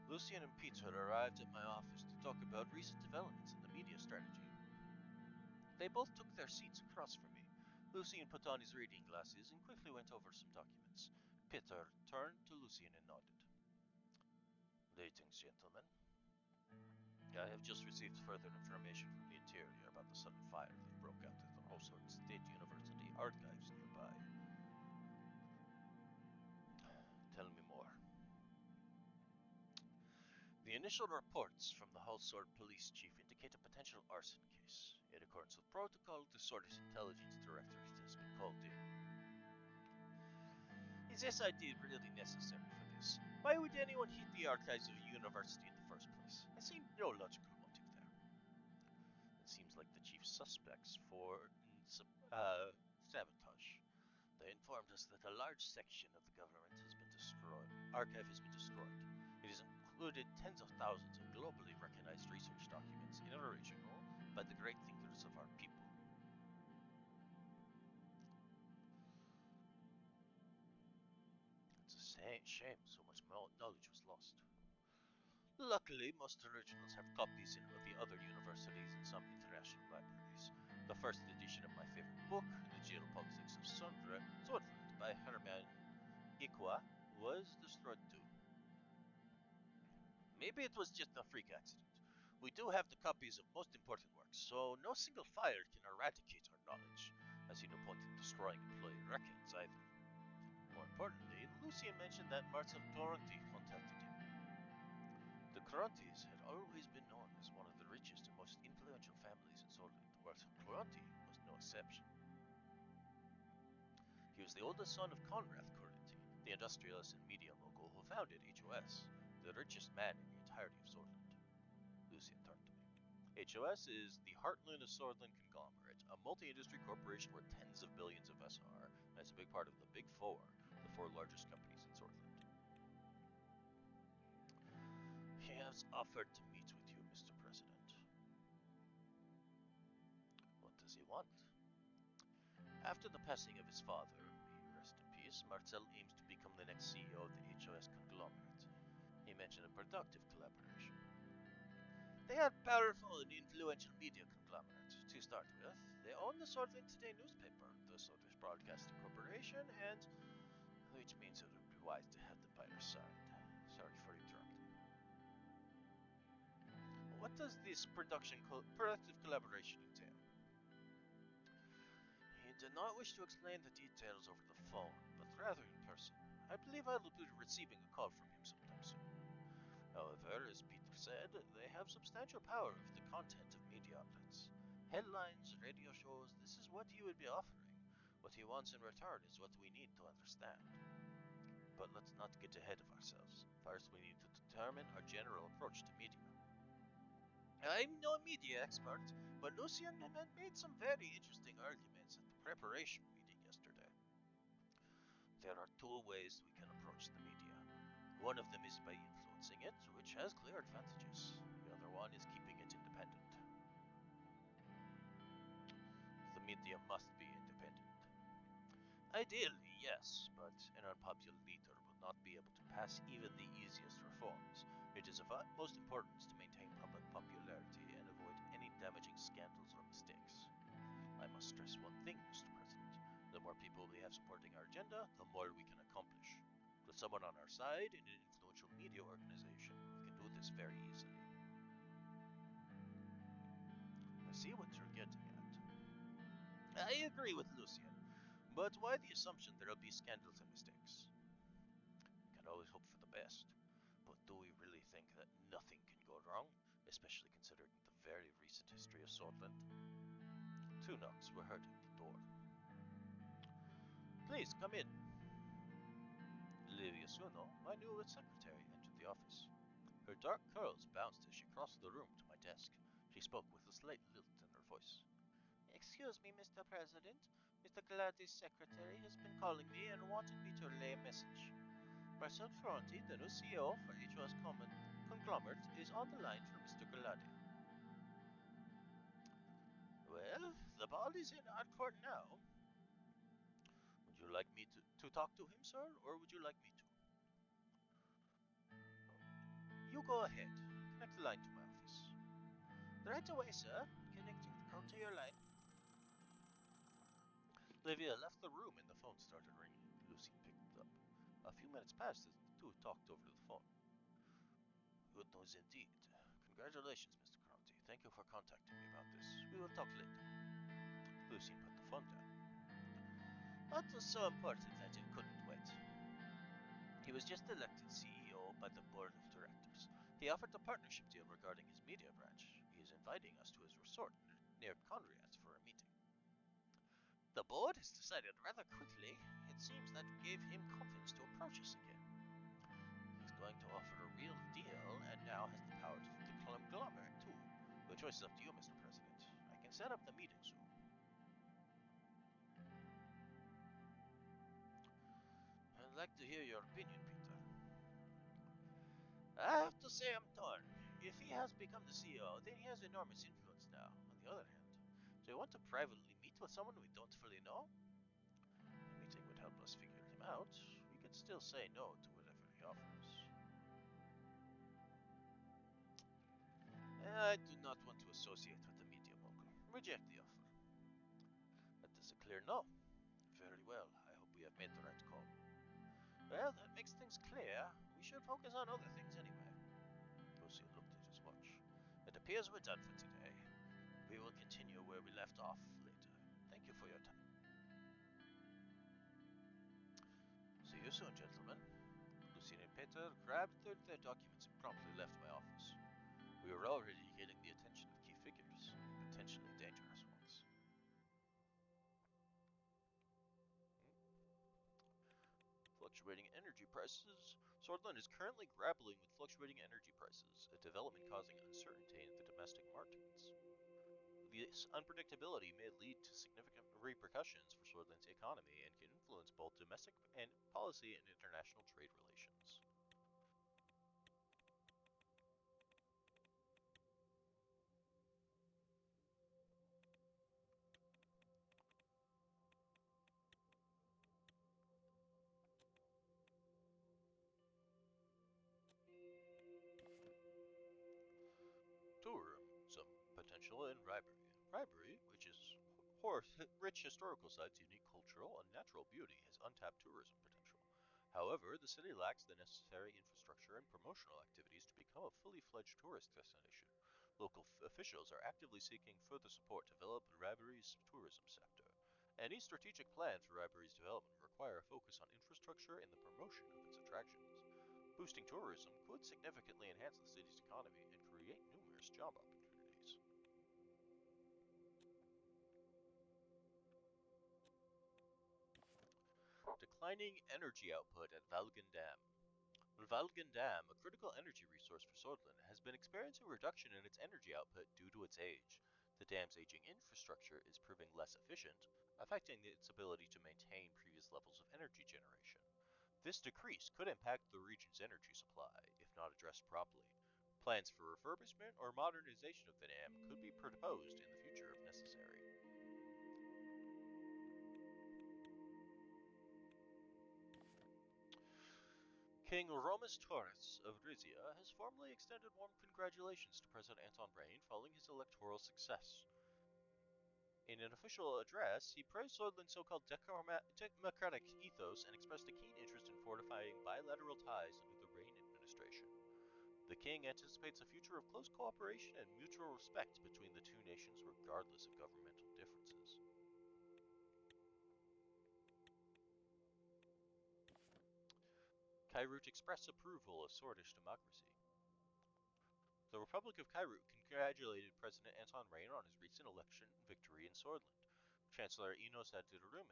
Lucian and Peter arrived at my office to talk about recent developments in the media strategy. They both took their seats across from me. Lucian put on his reading glasses and quickly went over some documents. Peter turned to Lucian and nodded. Greetings, gentlemen. I have just received further information from the interior about the sudden fire that broke out at the Household State University archives nearby. Tell me more. The initial reports from the Household Police Chief indicate a potential arson case. In accordance with protocol, the Sword's Intelligence Director has been called in. Is SID really necessary for this? Why would anyone hit the archives of a university in the first place? I see no logical motive there. It seems like the chief's suspects for sabotage. They informed us that a large section of the government archive has been destroyed. It has included tens of thousands of globally recognized research documents in original by the great thinkers of our Shame so much knowledge was lost. Luckily, most originals have copies in the other universities and some international libraries. The first edition of my favorite book, The Geopolitics of Switzerland by Hermann Ikwa, was destroyed too. Maybe it was just a freak accident. We do have the copies of most important works, so no single fire can eradicate our knowledge. I see no point in destroying employee records either. More importantly, Lucien mentioned that Marcel Cloranti contacted him. The Clorantis had always been known as one of the richest and most influential families in Switzerland. Marcel Cloranti was no exception. He was the oldest son of Conrad Cloranti, the industrialist and media mogul who founded HOS, the richest man in the entirety of Switzerland. Lucien turned to me. HOS is the Heartland of Switzerland conglomerate, a multi-industry corporation worth tens of billions of SR, and is a big part of the Big Four, the four largest companies in Switzerland. He has offered to meet with you, Mr. President. What does he want? After the passing of his father, may rest in peace, Marcel aims to become the next CEO of the HOS conglomerate. He mentioned a productive collaboration. They are powerful and influential media conglomerate. To start with, they own the Switzerland Today newspaper, the Swedish Broadcasting Corporation, and which means it would be wise to have them by their side. Sorry for interrupting. What does this productive collaboration entail? He did not wish to explain the details over the phone, but rather in person. I believe I will be receiving a call from him sometime soon. However, as Peter said, they have substantial power over the content of media outlets. Headlines, radio shows, this is what he would be offering. What he wants in return is what we need to understand. But let's not get ahead of ourselves. First, we need to determine our general approach to media. I'm no media expert, but Lucien made some very interesting arguments at the preparation meeting yesterday. There are two ways we can approach the media. One of them is by influencing it, which has clear advantages. The other one is keeping it independent. The media must be independent. Ideally, yes, but an unpopular leader will not be able to pass even the easiest reforms. It is of utmost importance to maintain public popularity and avoid any damaging scandals or mistakes. I must stress one thing, Mr. President. The more people we have supporting our agenda, the more we can accomplish. With someone on our side in an influential media organization, we can do this very easily. I see what you're getting at. I agree with Lucien. But why the assumption there will be scandals and mistakes? We can always hope for the best, but do we really think that nothing can go wrong, especially considering the very recent history of Switzerland? 2 knocks were heard at the door. Please, come in. Livia Suno, my new secretary, entered the office. Her dark curls bounced as she crossed the room to my desk. She spoke with a slight lilt in her voice. Excuse me, Mr. President. Mr. Gladys' secretary has been calling me and wanted me to relay a message. Marcel Cloranti, the new CEO for HOS Conglomerate, is on the line for Mr. Glady. Well, the ball is in our court now. Would you like me to talk to him, sir, or would you like me to? You go ahead. Connect the line to my office. Right away, sir. Connecting the code to your line. Livia left the room and the phone started ringing. Lucy picked it up. A few minutes passed as the two talked over the phone. Good news indeed. Congratulations, Mr. Cloranti. Thank you for contacting me about this. We will talk later. Lucy put the phone down. What was so important that it couldn't wait? He was just elected CEO by the board of directors. He offered a partnership deal regarding his media branch. He is inviting us to his resort near Conriat for a meeting. The board has decided rather quickly. It seems that gave him confidence to approach us again. He's going to offer a real deal and now has the power to the conglomerate too. The choice is up to you, Mr. President. I can set up the meeting soon. I'd like to hear your opinion, Peter. I have to say I'm torn. If he has become the CEO, then he has enormous influence now. On the other hand, do I want to privately meet with someone we don't fully know? A meeting would help us figure him out. We could still say no to whatever the offers. I do not want to associate with the media mogul. Reject the offer. That is a clear no. Very well. I hope we have made the right call. Well, that makes things clear. We should focus on other things anyway. Lucian looked at his watch. It appears we're done for today. We will continue where we left off later. Thank you for your time. See you soon, gentlemen. Lucian and Peter grabbed their documents and promptly left my office. We were already getting the attention of key figures, potentially dangerous ones. Fluctuating energy prices. Swordland is currently grappling with fluctuating energy prices, a development causing uncertainty in the domestic markets. This unpredictability may lead to significant repercussions for Swordland's economy and can influence both domestic and policy and international trade relations. Tourism potential in Ribery. Ribery, which is rich historical sites, unique cultural and natural beauty, has untapped tourism potential. However, the city lacks the necessary infrastructure and promotional activities to become a fully fledged tourist destination. Local officials are actively seeking further support to develop Ribery's tourism sector. Any strategic plan for Ribery's development will require a focus on infrastructure and the promotion of its attractions. Boosting tourism could significantly enhance the city's economy and create numerous job opportunities. Declining energy output at Valgan Dam. Valgan Dam, a critical energy resource for Swordland, has been experiencing a reduction in its energy output due to its age. The dam's aging infrastructure is proving less efficient, affecting its ability to maintain previous levels of energy generation. This decrease could impact the region's energy supply if not addressed properly. Plans for refurbishment or modernization of the dam could be proposed in the future if necessary. King Romus Taurus of Rizia has formally extended warm congratulations to President Anton Brain following his electoral success. In an official address, he praised Swordland's so-called democratic ethos and expressed a keen interest in fortifying bilateral ties under the Rain administration. The king anticipates a future of close cooperation and mutual respect between the two nations regardless of governmental differences. Kairut expressed approval of Swordish democracy. The Republic of Kairut congratulated President Anton Rain on his recent election victory in Swordland. Chancellor Enos Adirume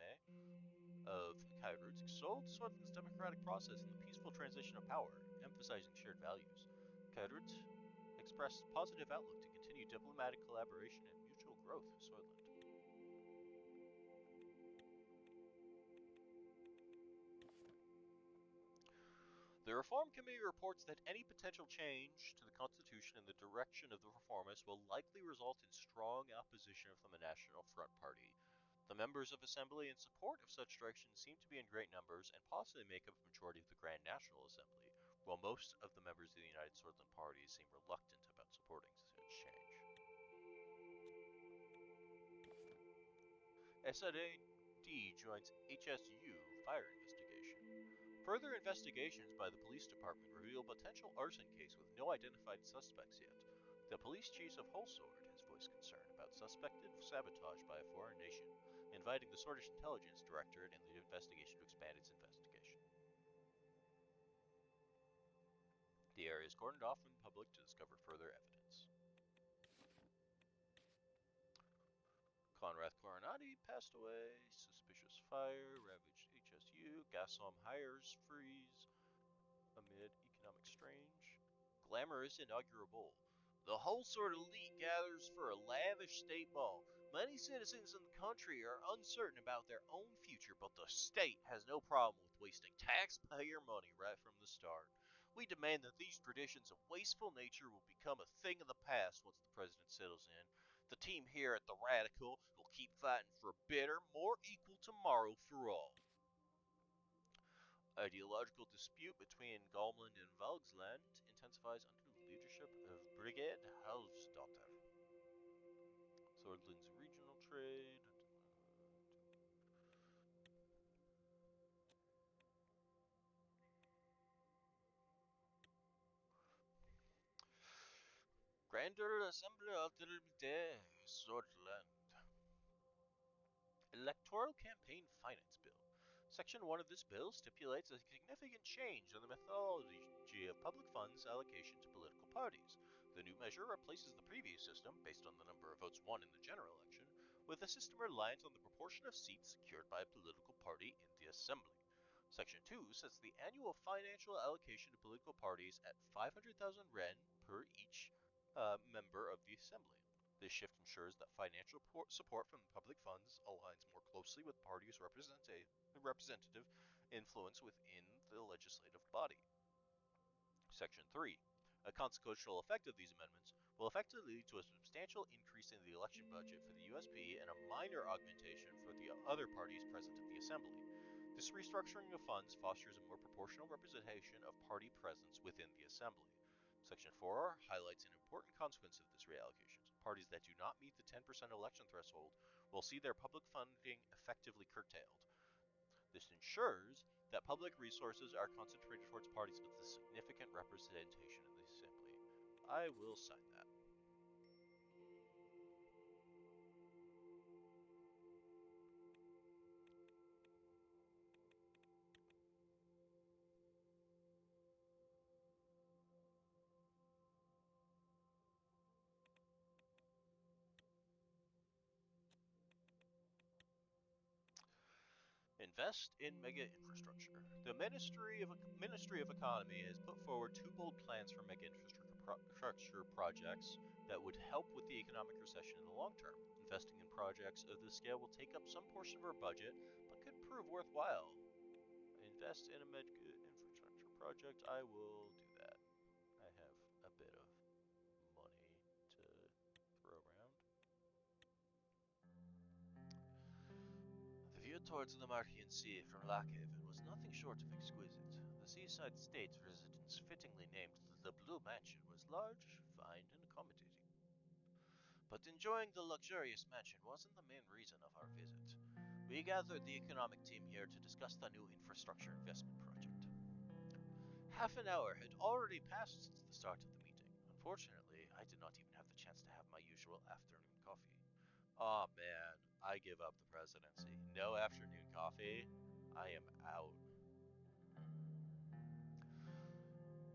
of Kairut extolled Swordland's democratic process and the peaceful transition of power, emphasizing shared values. Kairut expressed positive outlook to continue diplomatic collaboration and mutual growth with Swordland. The Reform Committee reports that any potential change to the Constitution in the direction of the reformists will likely result in strong opposition from the National Front Party. The members of Assembly in support of such direction seem to be in great numbers and possibly make up a majority of the Grand National Assembly, while most of the members of the United Swordland Party seem reluctant about supporting such change. SID joins HSU fire investigation. Further investigations by the police department reveal a potential arson case with no identified suspects yet. The police chief of Holsword has voiced concern about suspected sabotage by a foreign nation, inviting the Swordish Intelligence Directorate and the investigation to expand its investigation. The area is cordoned off from the public to discover further evidence. Conrad Coronati passed away. Suspicious fire ravaged HSU. Gassom hires freeze amid economic strange. Glamorous inaugural ball. The whole sort of elite gathers for a lavish state ball. Many citizens in the country are uncertain about their own future, but the state has no problem with wasting taxpayer money right from the start. We demand that these traditions of wasteful nature will become a thing of the past once the president settles in. The team here at the Radical will keep fighting for a better, more equal tomorrow for all. Ideological dispute between Galmland and Valgsland intensifies under the leadership of Brigade Halvsdotter. Swordland's regional trade. Grander Assembly Ultimate Swordland. Electoral Campaign Finance Bill. Section 1 of this bill stipulates a significant change in the methodology of public funds allocation to political parties. The new measure replaces the previous system, based on the number of votes won in the general election, with a system reliant on the proportion of seats secured by a political party in the Assembly. Section 2 sets the annual financial allocation to political parties at 500,000 ren per each member of the Assembly. This shift ensures that financial support from public funds aligns more closely with parties' representative influence within the legislative body. Section 3. A consequential effect of these amendments will effectively lead to a substantial increase in the election budget for the USP and a minor augmentation for the other parties present at the Assembly. This restructuring of funds fosters a more proportional representation of party presence within the Assembly. Section 4 highlights an important consequence of this reallocation. Parties that do not meet the 10% election threshold will see their public funding effectively curtailed. This ensures that public resources are concentrated towards parties with a significant representation in the Assembly. I will sign that. Invest in mega infrastructure. The Ministry of Economy has put forward two bold plans for mega infrastructure projects that would help with the economic recession in the long term. Investing in projects of this scale will take up some portion of our budget, but could prove worthwhile. Invest in a mega infrastructure project. I will do that. I have a bit of money to throw around. The view towards the Marchian Sea from Lockhaven was nothing short of exquisite. The seaside state residence, fittingly named the Blue Mansion, was large, fine, and accommodating. But enjoying the luxurious mansion wasn't the main reason of our visit. We gathered the economic team here to discuss the new infrastructure investment project. Half an hour had already passed since the start of the meeting. Unfortunately, I did not even have the chance to have my usual afternoon coffee. Oh man, I give up the presidency. No afternoon coffee. I am out.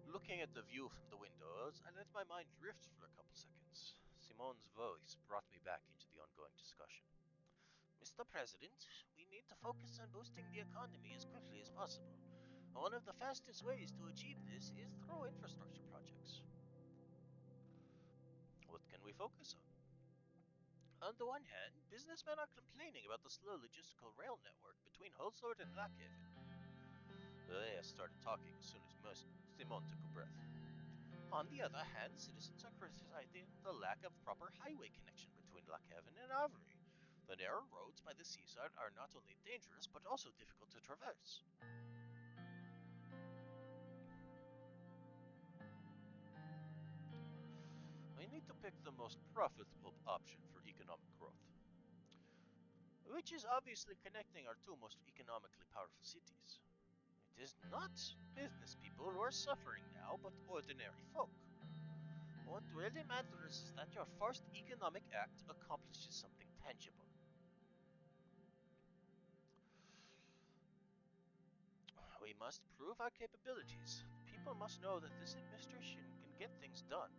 Looking at the view from the windows, I let my mind drift for a couple seconds. Simone's voice brought me back into the ongoing discussion. Mr. President, we need to focus on boosting the economy as quickly as possible. One of the fastest ways to achieve this is through infrastructure projects. What can we focus on? On the one hand, businessmen are complaining about the slow logistical rail network between Holsworth and Lockhaven. They started talking as soon as Simone took a breath. On the other hand, citizens are criticizing the lack of proper highway connection between Lockhaven and Avery. The narrow roads by the seaside are not only dangerous, but also difficult to traverse. We need to pick the most profitable option for economic growth, which is obviously connecting our two most economically powerful cities. It is not business people who are suffering now, but ordinary folk. What really matters is that your first economic act accomplishes something tangible. We must prove our capabilities. People must know that this administration can get things done.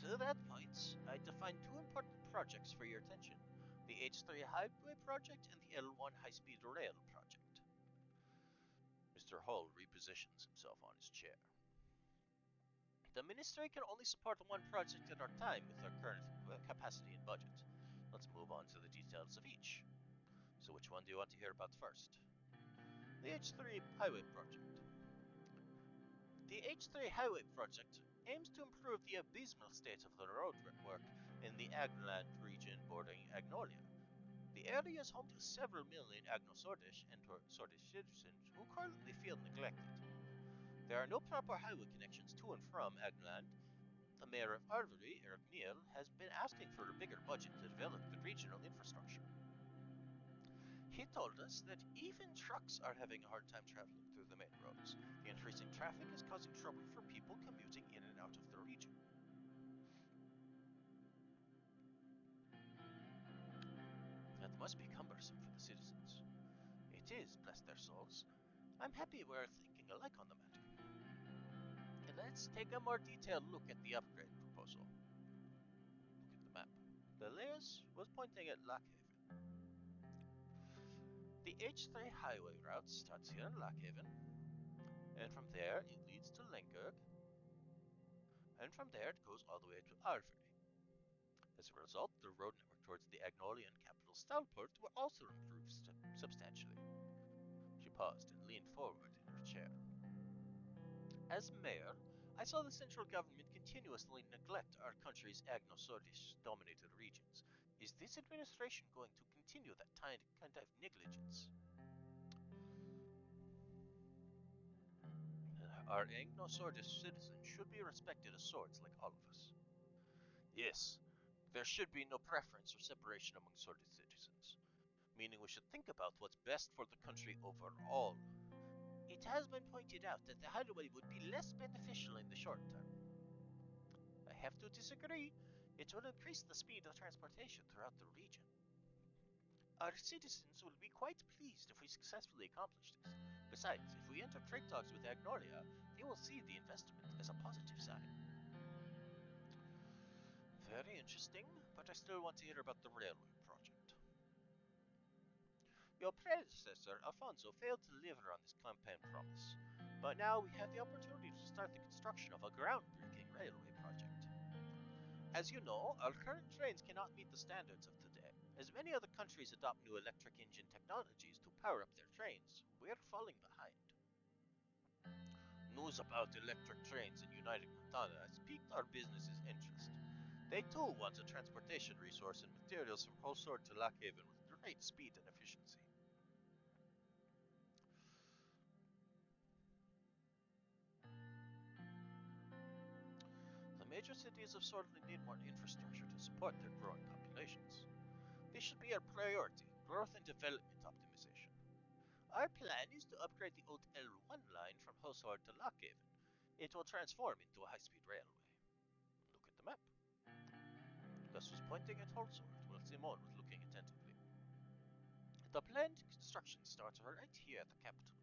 To that point, I defined two important projects for your attention. The H3 Highway Project and the L1 High-Speed Rail Project. Mr. Hull repositions himself on his chair. The Ministry can only support one project at a time with our current capacity and budget. Let's move on to the details of each. So which one do you want to hear about first? The H3 Highway Project. The H3 Highway Project aims to improve the abysmal state of the road network in the Agland region bordering Agnolia. The area is home to several million Agno-Sordish and Sordish citizens who currently feel neglected. There are no proper highway connections to and from Agnoland. The mayor of Arvery, Eric Neal, has been asking for a bigger budget to develop the regional infrastructure. He told us that even trucks are having a hard time traveling through the main roads. The increasing traffic is causing trouble for people commuting in and out of the region. That must be cumbersome for the citizens. It is, bless their souls. I'm happy we're thinking alike on the matter. And let's take a more detailed look at the upgrade proposal. Look at the map. The layers was pointing at Lockhaven. The H3 highway route starts here in Lockhaven, and from there it leads to Lenkerg, and from there it goes all the way to Arvery. As a result, the road network towards the Agnolian capital Stalport will also improve substantially. She paused and leaned forward in her chair. As mayor, I saw the central government continuously neglect our country's Agno-Sordish-dominated regions. Is this administration going to continue that kind of negligence? Our Agno-Sordish citizens should be respected as swords like all of us. Yes, there should be no preference or separation among Sordish citizens, meaning we should think about what's best for the country overall. It has been pointed out that the highway would be less beneficial in the short term. I have to disagree. It will increase the speed of transportation throughout the region. Our citizens will be quite pleased if we successfully accomplish this. Besides, if we enter trade talks with Agnolia, they will see the investment as a positive sign. Very interesting, but I still want to hear about the railway project. Your predecessor, Alfonso, failed to deliver on this campaign promise, but now we have the opportunity to start the construction of a groundbreaking railway project. As you know, our current trains cannot meet the standards of today. As many other countries adopt new electric engine technologies to power up their trains, we're falling behind. News about electric trains in United Montana has piqued our business's interest. They too want a transportation resource and materials from Holsword to Lockhaven with great speed and efficiency. The major cities of Swordland need more infrastructure to support their growing populations. This should be our priority, growth and development optimization. Our plan is to upgrade the old L1 line from Holsword to Lockhaven. It will transform into a high-speed railway. Look at the map. Gus was pointing at Holsword, while Simone was looking attentively. The planned construction starts right here at the capital.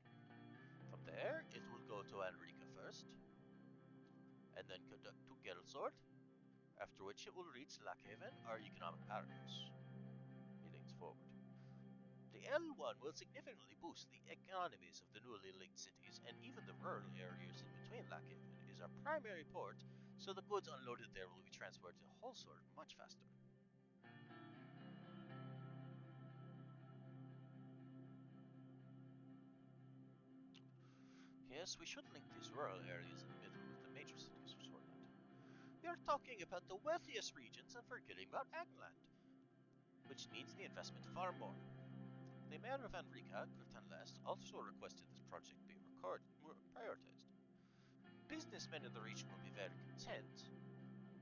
From there, it will go to Enrica first, and then conduct to Gelsord, after which it will reach Lockhaven, our economic powerhouse. He leans forward. The L1 will significantly boost the economies of the newly linked cities, and even the rural areas in between Lockhaven is our primary port, so the goods unloaded there will be transferred to Holsword much faster. Yes, we should link these rural areas in the middle with the major cities of Swordland. We are talking about the wealthiest regions and forgetting about Agland, which needs the investment far more. The mayor of Enrica, Curtin Lest, also requested this project be prioritized. Businessmen in the region will be very content,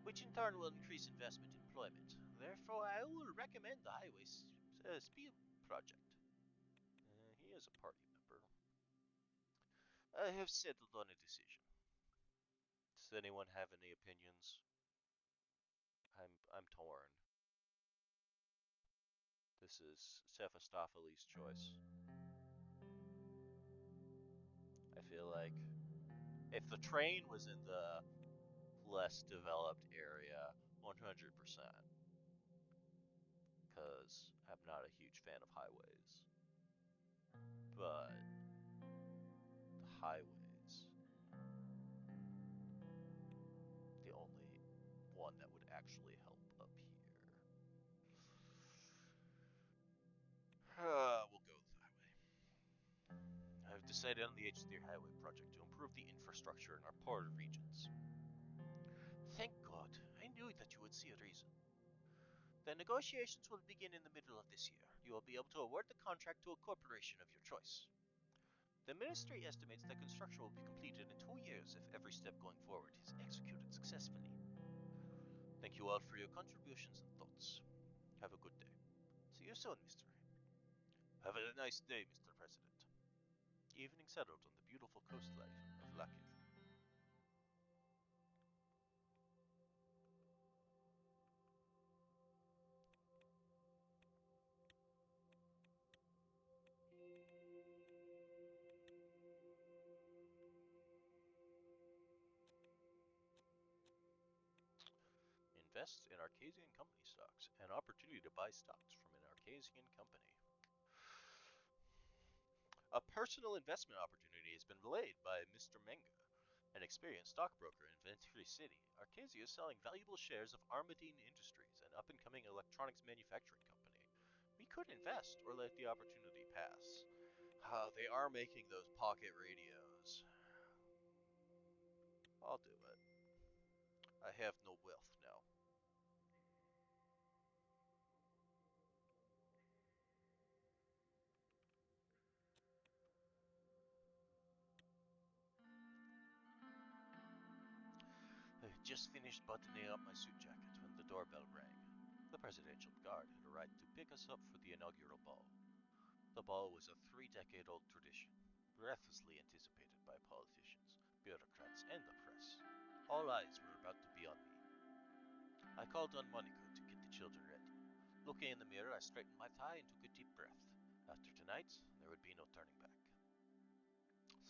which in turn will increase investment and employment. Therefore, I will recommend the highway speed project. He is a party member. I have settled on a decision. Does anyone have any opinions? I'm torn. This is Seffistopheles' choice. I feel like if the train was in the less developed area, 100%. Because I'm not a huge fan of highways. But the highways, the only one that would actually help up here. We'll go with the highway. I've decided on the H3 highway project to improve the infrastructure in our poorer regions. Thank God, I knew that you would see a reason. The negotiations will begin in the middle of this year. You will be able to award the contract to a corporation of your choice. The Ministry estimates that construction will be completed in 2 years if every step going forward is executed successfully. Thank you all for your contributions and thoughts. Have a good day. See you soon, Mr. Have a nice day, Mr. President. Evening settled on the beautiful coastline of Lakiv. Invest in Arcasian company stocks. An opportunity to buy stocks from an Arcasian company. A personal investment opportunity has been relayed by Mr. Menga, an experienced stockbroker in Venturi City. Arcasia is selling valuable shares of Armadine Industries, an up-and-coming electronics manufacturing company. We could invest or let the opportunity pass. They are making those pocket radios. I'll do it. I have no wealth now. I had just finished buttoning up my suit jacket when the doorbell rang. The presidential guard had arrived to pick us up for the inaugural ball. The ball was a 3-decade-old tradition, breathlessly anticipated by politicians, bureaucrats, and the press. All eyes were about to be on me. I called on Monica to get the children ready. Looking in the mirror, I straightened my tie and took a deep breath. After tonight, there would be no turning back.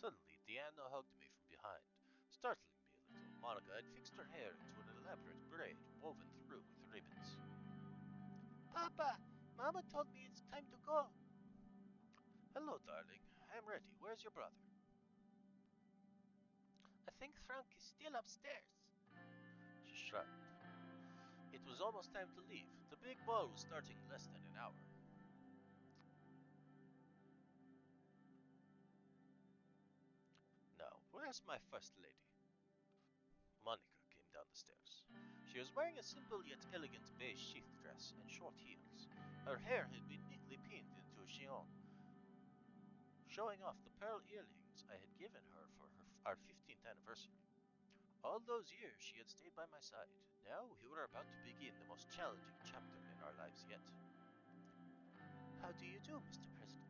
Suddenly, Deanna hugged me from behind, startling me a little. Monica had fixed her hair into an elaborate braid woven through with ribbons. Papa, Mama told me it's time to go. Hello, darling. I'm ready. Where's your brother? I think Frank is still upstairs. She shrugged. It was almost time to leave. The big ball was starting in less than an hour. Now, where's my first lady? Monica came down the stairs. She was wearing a simple yet elegant beige sheath dress and short heels. Her hair had been neatly pinned into a chignon, showing off the pearl earrings I had given her for our 15th anniversary. All those years she had stayed by my side. Now we were about to begin the most challenging chapter in our lives yet. How do you do, Mr. President?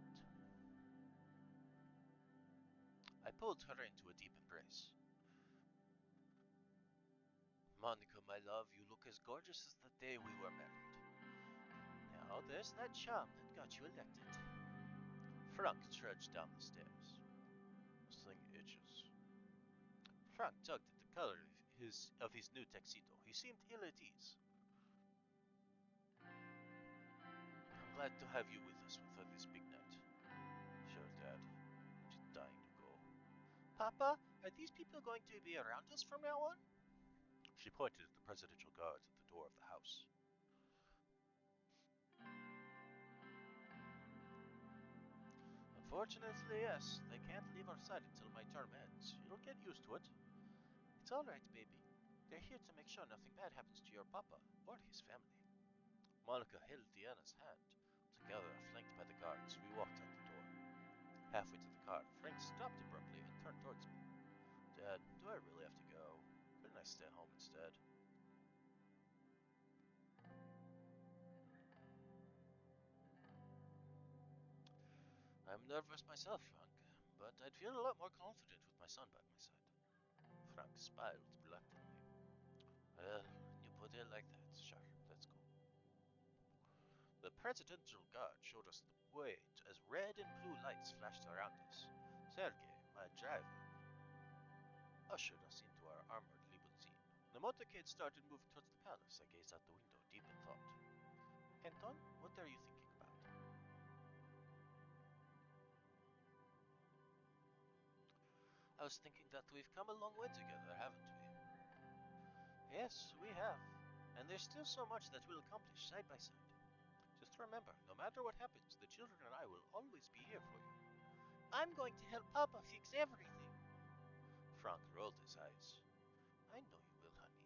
I pulled her into a deep embrace. Monica, my love, you look as gorgeous as the day we were married. Now there's that charm that got you elected. Frank trudged down the stairs. This thing itches. Frank tugged at the collar of his new tuxedo. He seemed ill at ease. I'm glad to have you with us for this big night. Sure, Dad. I'm just dying to go. Papa, are these people going to be around us from now on? She pointed at the presidential guards at the door of the house. Unfortunately, yes. They can't leave our side until my term ends. You'll get used to it. It's alright, baby. They're here to make sure nothing bad happens to your papa or his family. Monica held Deanna's hand. Together, flanked by the guards, we walked out the door. Halfway to the car, Frank stopped abruptly and turned towards me. Dad, do I really have to go? Couldn't I stay home instead? I'm nervous myself, Frank, but I'd feel a lot more confident with my son by my side. Frank smiled reluctantly. Well, when you put it like that, sure, let's go. The presidential guard showed us the way as red and blue lights flashed around us. Sergei, my driver, ushered us into our armored limousine. The motorcade started moving towards the palace. I gazed out the window, deep in thought. Anton, what are you thinking about? I was thinking that we've come a long way together, haven't we? Yes, we have. And there's still so much that we'll accomplish side by side. Just remember, no matter what happens, the children and I will always be here for you. I'm going to help Papa fix everything. Frank rolled his eyes. I know you will, honey.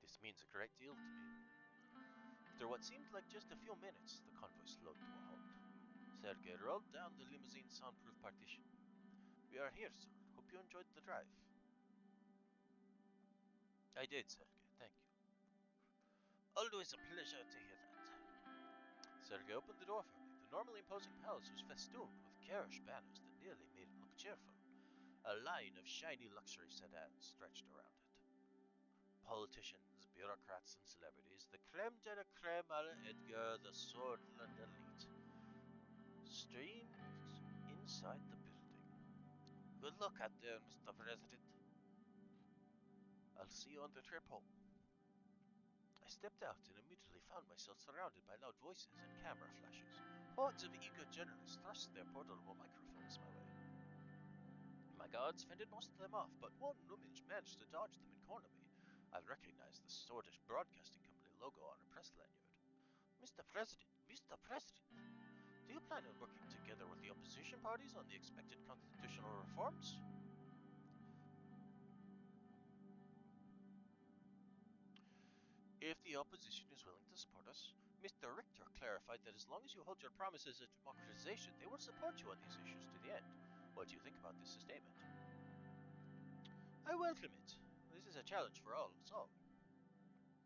This means a great deal to me. After what seemed like just a few minutes, the convoy slowed to a halt. Sergei rolled down the limousine's soundproof partition. We are here, sir. Hope you enjoyed the drive. I did, Sergei. Thank you. Always a pleasure to hear that. Sergei opened the door for me. The normally imposing palace was festooned with garish banners that nearly made it look cheerful. A line of shiny luxury sedans stretched around it. Politicians, bureaucrats, and celebrities, the creme de la creme a la Edgar, the Swordland elite, streamed inside the building. Good luck out there, Mr. President. I'll see you on the trip home. I stepped out and immediately found myself surrounded by loud voices and camera flashes. Hordes of eager journalists thrust their portable microphones my way. My guards fended most of them off, but one image managed to dodge them and corner me. I recognized the Swedish Broadcasting Company logo on her press lanyard. Mr. President, Mr. President, do you plan on working together with the opposition parties on the expected constitutional reforms? If the opposition is willing to support us, Mr. Richter clarified that as long as you hold your promises of democratization, they will support you on these issues to the end. What do you think about this statement? I welcome it. This is a challenge for all of us all.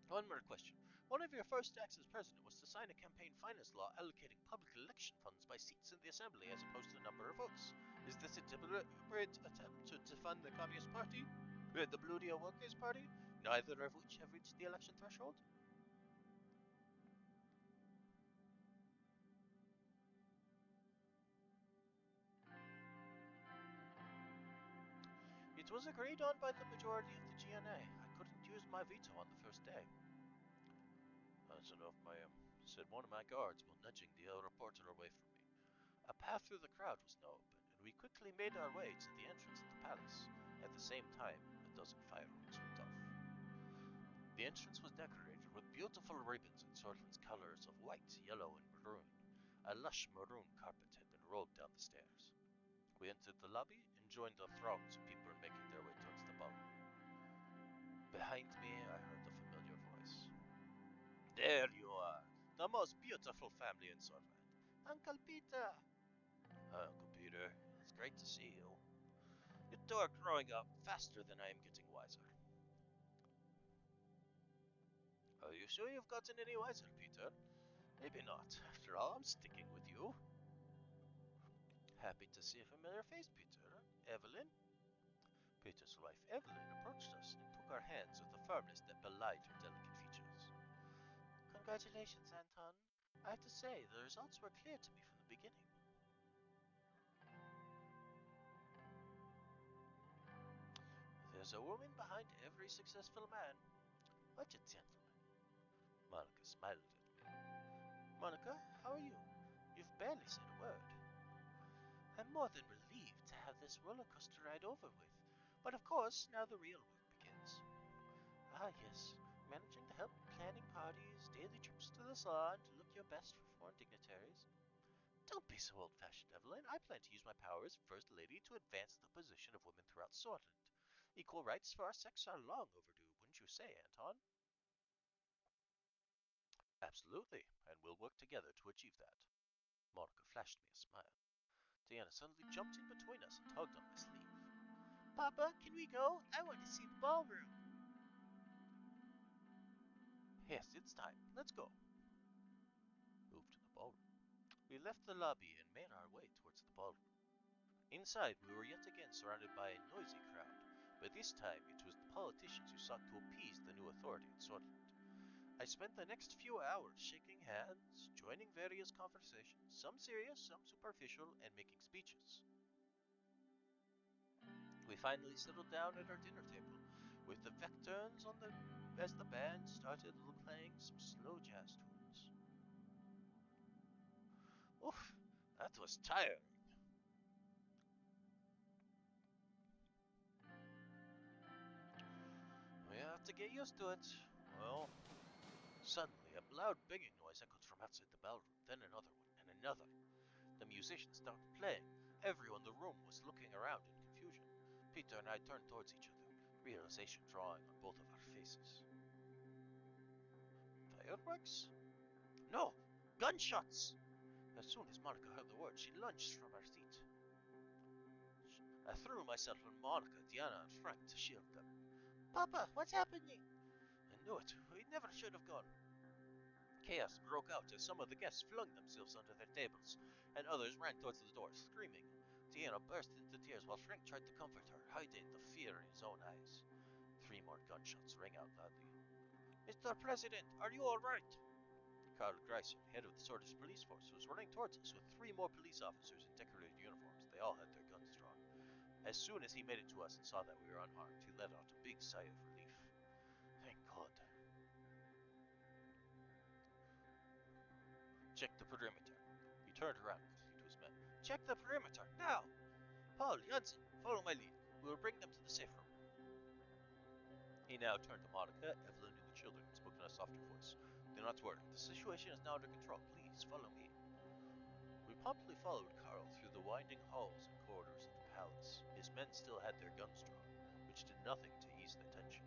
One more question. One of your first acts as president was to sign a campaign finance law allocating public election funds by seats in the assembly as opposed to the number of votes. Is this a deliberate attempt to defund the Communist Party? The Bloody Workers' Party? Neither of which have reached the election threshold? It was agreed on by the majority of the GNA. I couldn't use my veto on the first day. That's enough, ma'am, said one of my guards while nudging the other reporter away from me. A path through the crowd was now open, and we quickly made our way to the entrance of the palace. At the same time, a dozen fireworks went off. The entrance was decorated with beautiful ribbons in Swordland's colors of white, yellow, and maroon. A lush maroon carpet had been rolled down the stairs. We entered the lobby and joined the throngs of people making their way towards the ballroom. Behind me, I heard a familiar voice. There you are, the most beautiful family in Swordland. Uncle Peter! Uncle Peter, it's great to see you. You two are growing up faster than I am getting wiser. Are you sure you've gotten any wiser, Peter? Maybe not. After all, I'm sticking with you. Happy to see a familiar face, Peter. Evelyn? Peter's wife, Evelyn, approached us and took our hands with a firmness that belied her delicate features. Congratulations, Anton. I have to say, the results were clear to me from the beginning. There's a woman behind every successful man. What a gentleman. Monica smiled at me. Monica, how are you? You've barely said a word. I'm more than relieved to have this roller coaster ride over with. But of course, now the real work begins. Ah, yes. Managing to help planning parties, daily trips to the salon to look your best for foreign dignitaries. Don't be so old-fashioned, Evelyn. I plan to use my power as First Lady to advance the position of women throughout Swordland. Equal rights for our sex are long overdue, wouldn't you say, Anton? Absolutely, and we'll work together to achieve that. Monica flashed me a smile. Diana suddenly jumped in between us and tugged on my sleeve. Papa, can we go? I want to see the ballroom. Yes, it's time. Let's go. Moved to the ballroom. We left the lobby and made our way towards the ballroom. Inside, we were yet again surrounded by a noisy crowd, but this time it was the politicians who sought to appease the new authority in Swordland. I spent the next few hours shaking hands, joining various conversations, some serious, some superficial, and making speeches. We finally settled down at our dinner table, with the Vecturns as the band started playing some slow jazz tunes. Oof, that was tiring. We have to get used to it. Well, suddenly a loud banging noise echoed from outside the ballroom, then another one, and another. The musicians started playing. Everyone in the room was looking around in confusion. Peter and I turned towards each other, realization drawing on both of our faces. fireworks? No! Gunshots! As soon as Monica heard the word, she lunged from her seat. I threw myself on Monica, Diana, and Frank to shield them. Papa, what's happening? I knew it. We never should have gone. Chaos broke out as some of the guests flung themselves under their tables, and others ran towards the door, screaming. Diana burst into tears while Frank tried to comfort her, hiding the fear in his own eyes. 3 more gunshots rang out loudly. Mr. President, are you all right? Carl Greiser, head of the Swedish police force, was running towards us with 3 more police officers in decorated uniforms. They all had their guns drawn. As soon as he made it to us and saw that we were unharmed, he let out a big sigh of relief. Thank God. Check the perimeter. He turned around quickly to his men. Check the perimeter, now! Paul, Jansen, follow my lead. We will bring them to the safe room. He now turned to Monica, Evelyn, and the children and spoke in a softer voice. Do not worry. The situation is now under control. Please follow me. We promptly followed Carl through the winding halls and corridors of the palace. His men still had their guns drawn, which did nothing to ease the tension.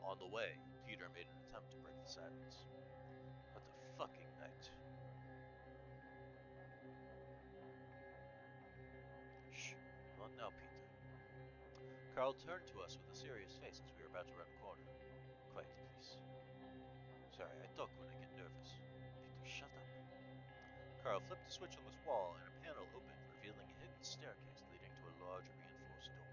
On the way, Peter made an attempt to break the silence. What a fucking night. Shh. Not now, Peter. Carl turned to us with a serious face as we were about to round a corner. Quiet, please. Sorry, I talk when I get nervous. Peter, shut up. Carl flipped a switch on the wall and a panel opened, revealing a hidden staircase leading to a large reinforced door.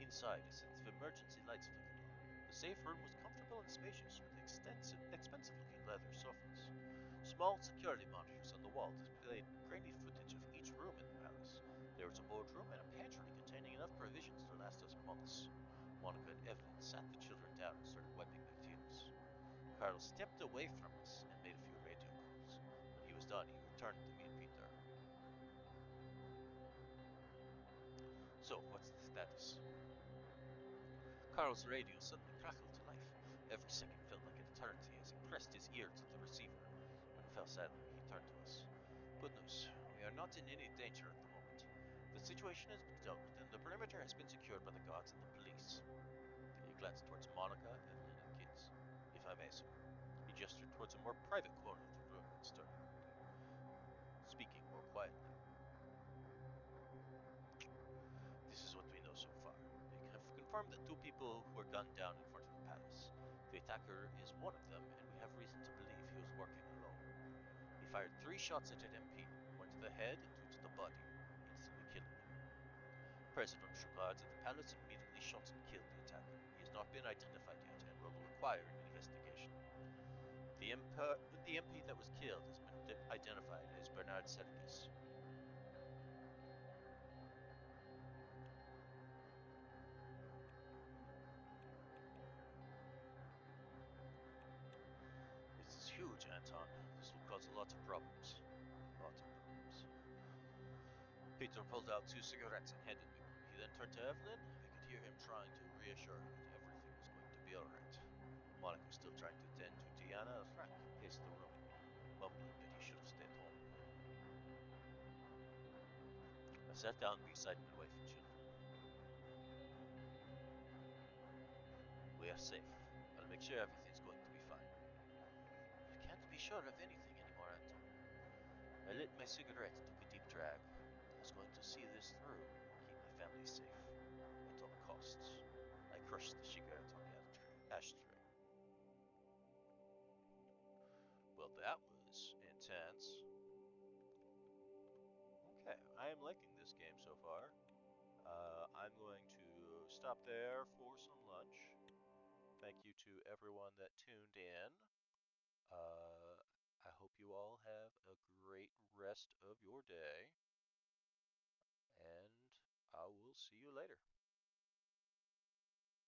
Inside, a set of emergency lights flickered on. The safe room was comfortable and spacious, with expensive-looking leather sofas. Small security monitors on the wall displayed grainy footage of each room in the palace. There was a boardroom and a pantry containing enough provisions to last us months. Monica and Evelyn sat the children down and started wiping their tears. Carl stepped away from us and made a few radio calls. When he was done, he returned to me and Peter. So, what's the status? Carl's radio suddenly crackled to life. Every second felt like an eternity as he pressed his ear to the receiver. When it fell silent, he turned to us. Good news. We are not in any danger at the moment. The situation has been dealt with, and the perimeter has been secured by the guards and the police. He glanced towards Monica, Evelyn, and kids. If I may, sir. He gestured towards a more private corner of the room and started speaking more quietly. This is what we know so far. We have confirmed that 2 people were gunned down in front of the palace. The attacker is one of them, and we have reason to believe he was working alone. He fired 3 shots at an MP, 1 to the head and 2 to the body, instantly killing him. Presidential guards at the palace immediately shot and killed the attacker. He has not been identified yet and will require an investigation. The MP that was killed has been identified as Bernard Serkis. This is huge, Anton. This will cause a lot of problems. A lot of problems. Peter pulled out 2 cigarettes and handed me one. He then turned to Evelyn. I could hear him trying to reassure her that everything was going to be alright. Monica, still trying to tend to Diana and Frank, paced the room, mumbling that he should have stayed home. I sat down beside my wife and children. We are safe. I'll make sure everything's going to be fine. I can't be sure of anything anymore, Anton. I lit my cigarette and took a deep drag. I was going to see this through and keep my family safe. At all costs. I crushed the cigarette on the ashtray. Well, that was intense. Okay, I am liking this game so far. I'm going to stop there for some lunch. Thank you to everyone that tuned in. Uh, I hope you all have a great rest of your day, and I will see you later.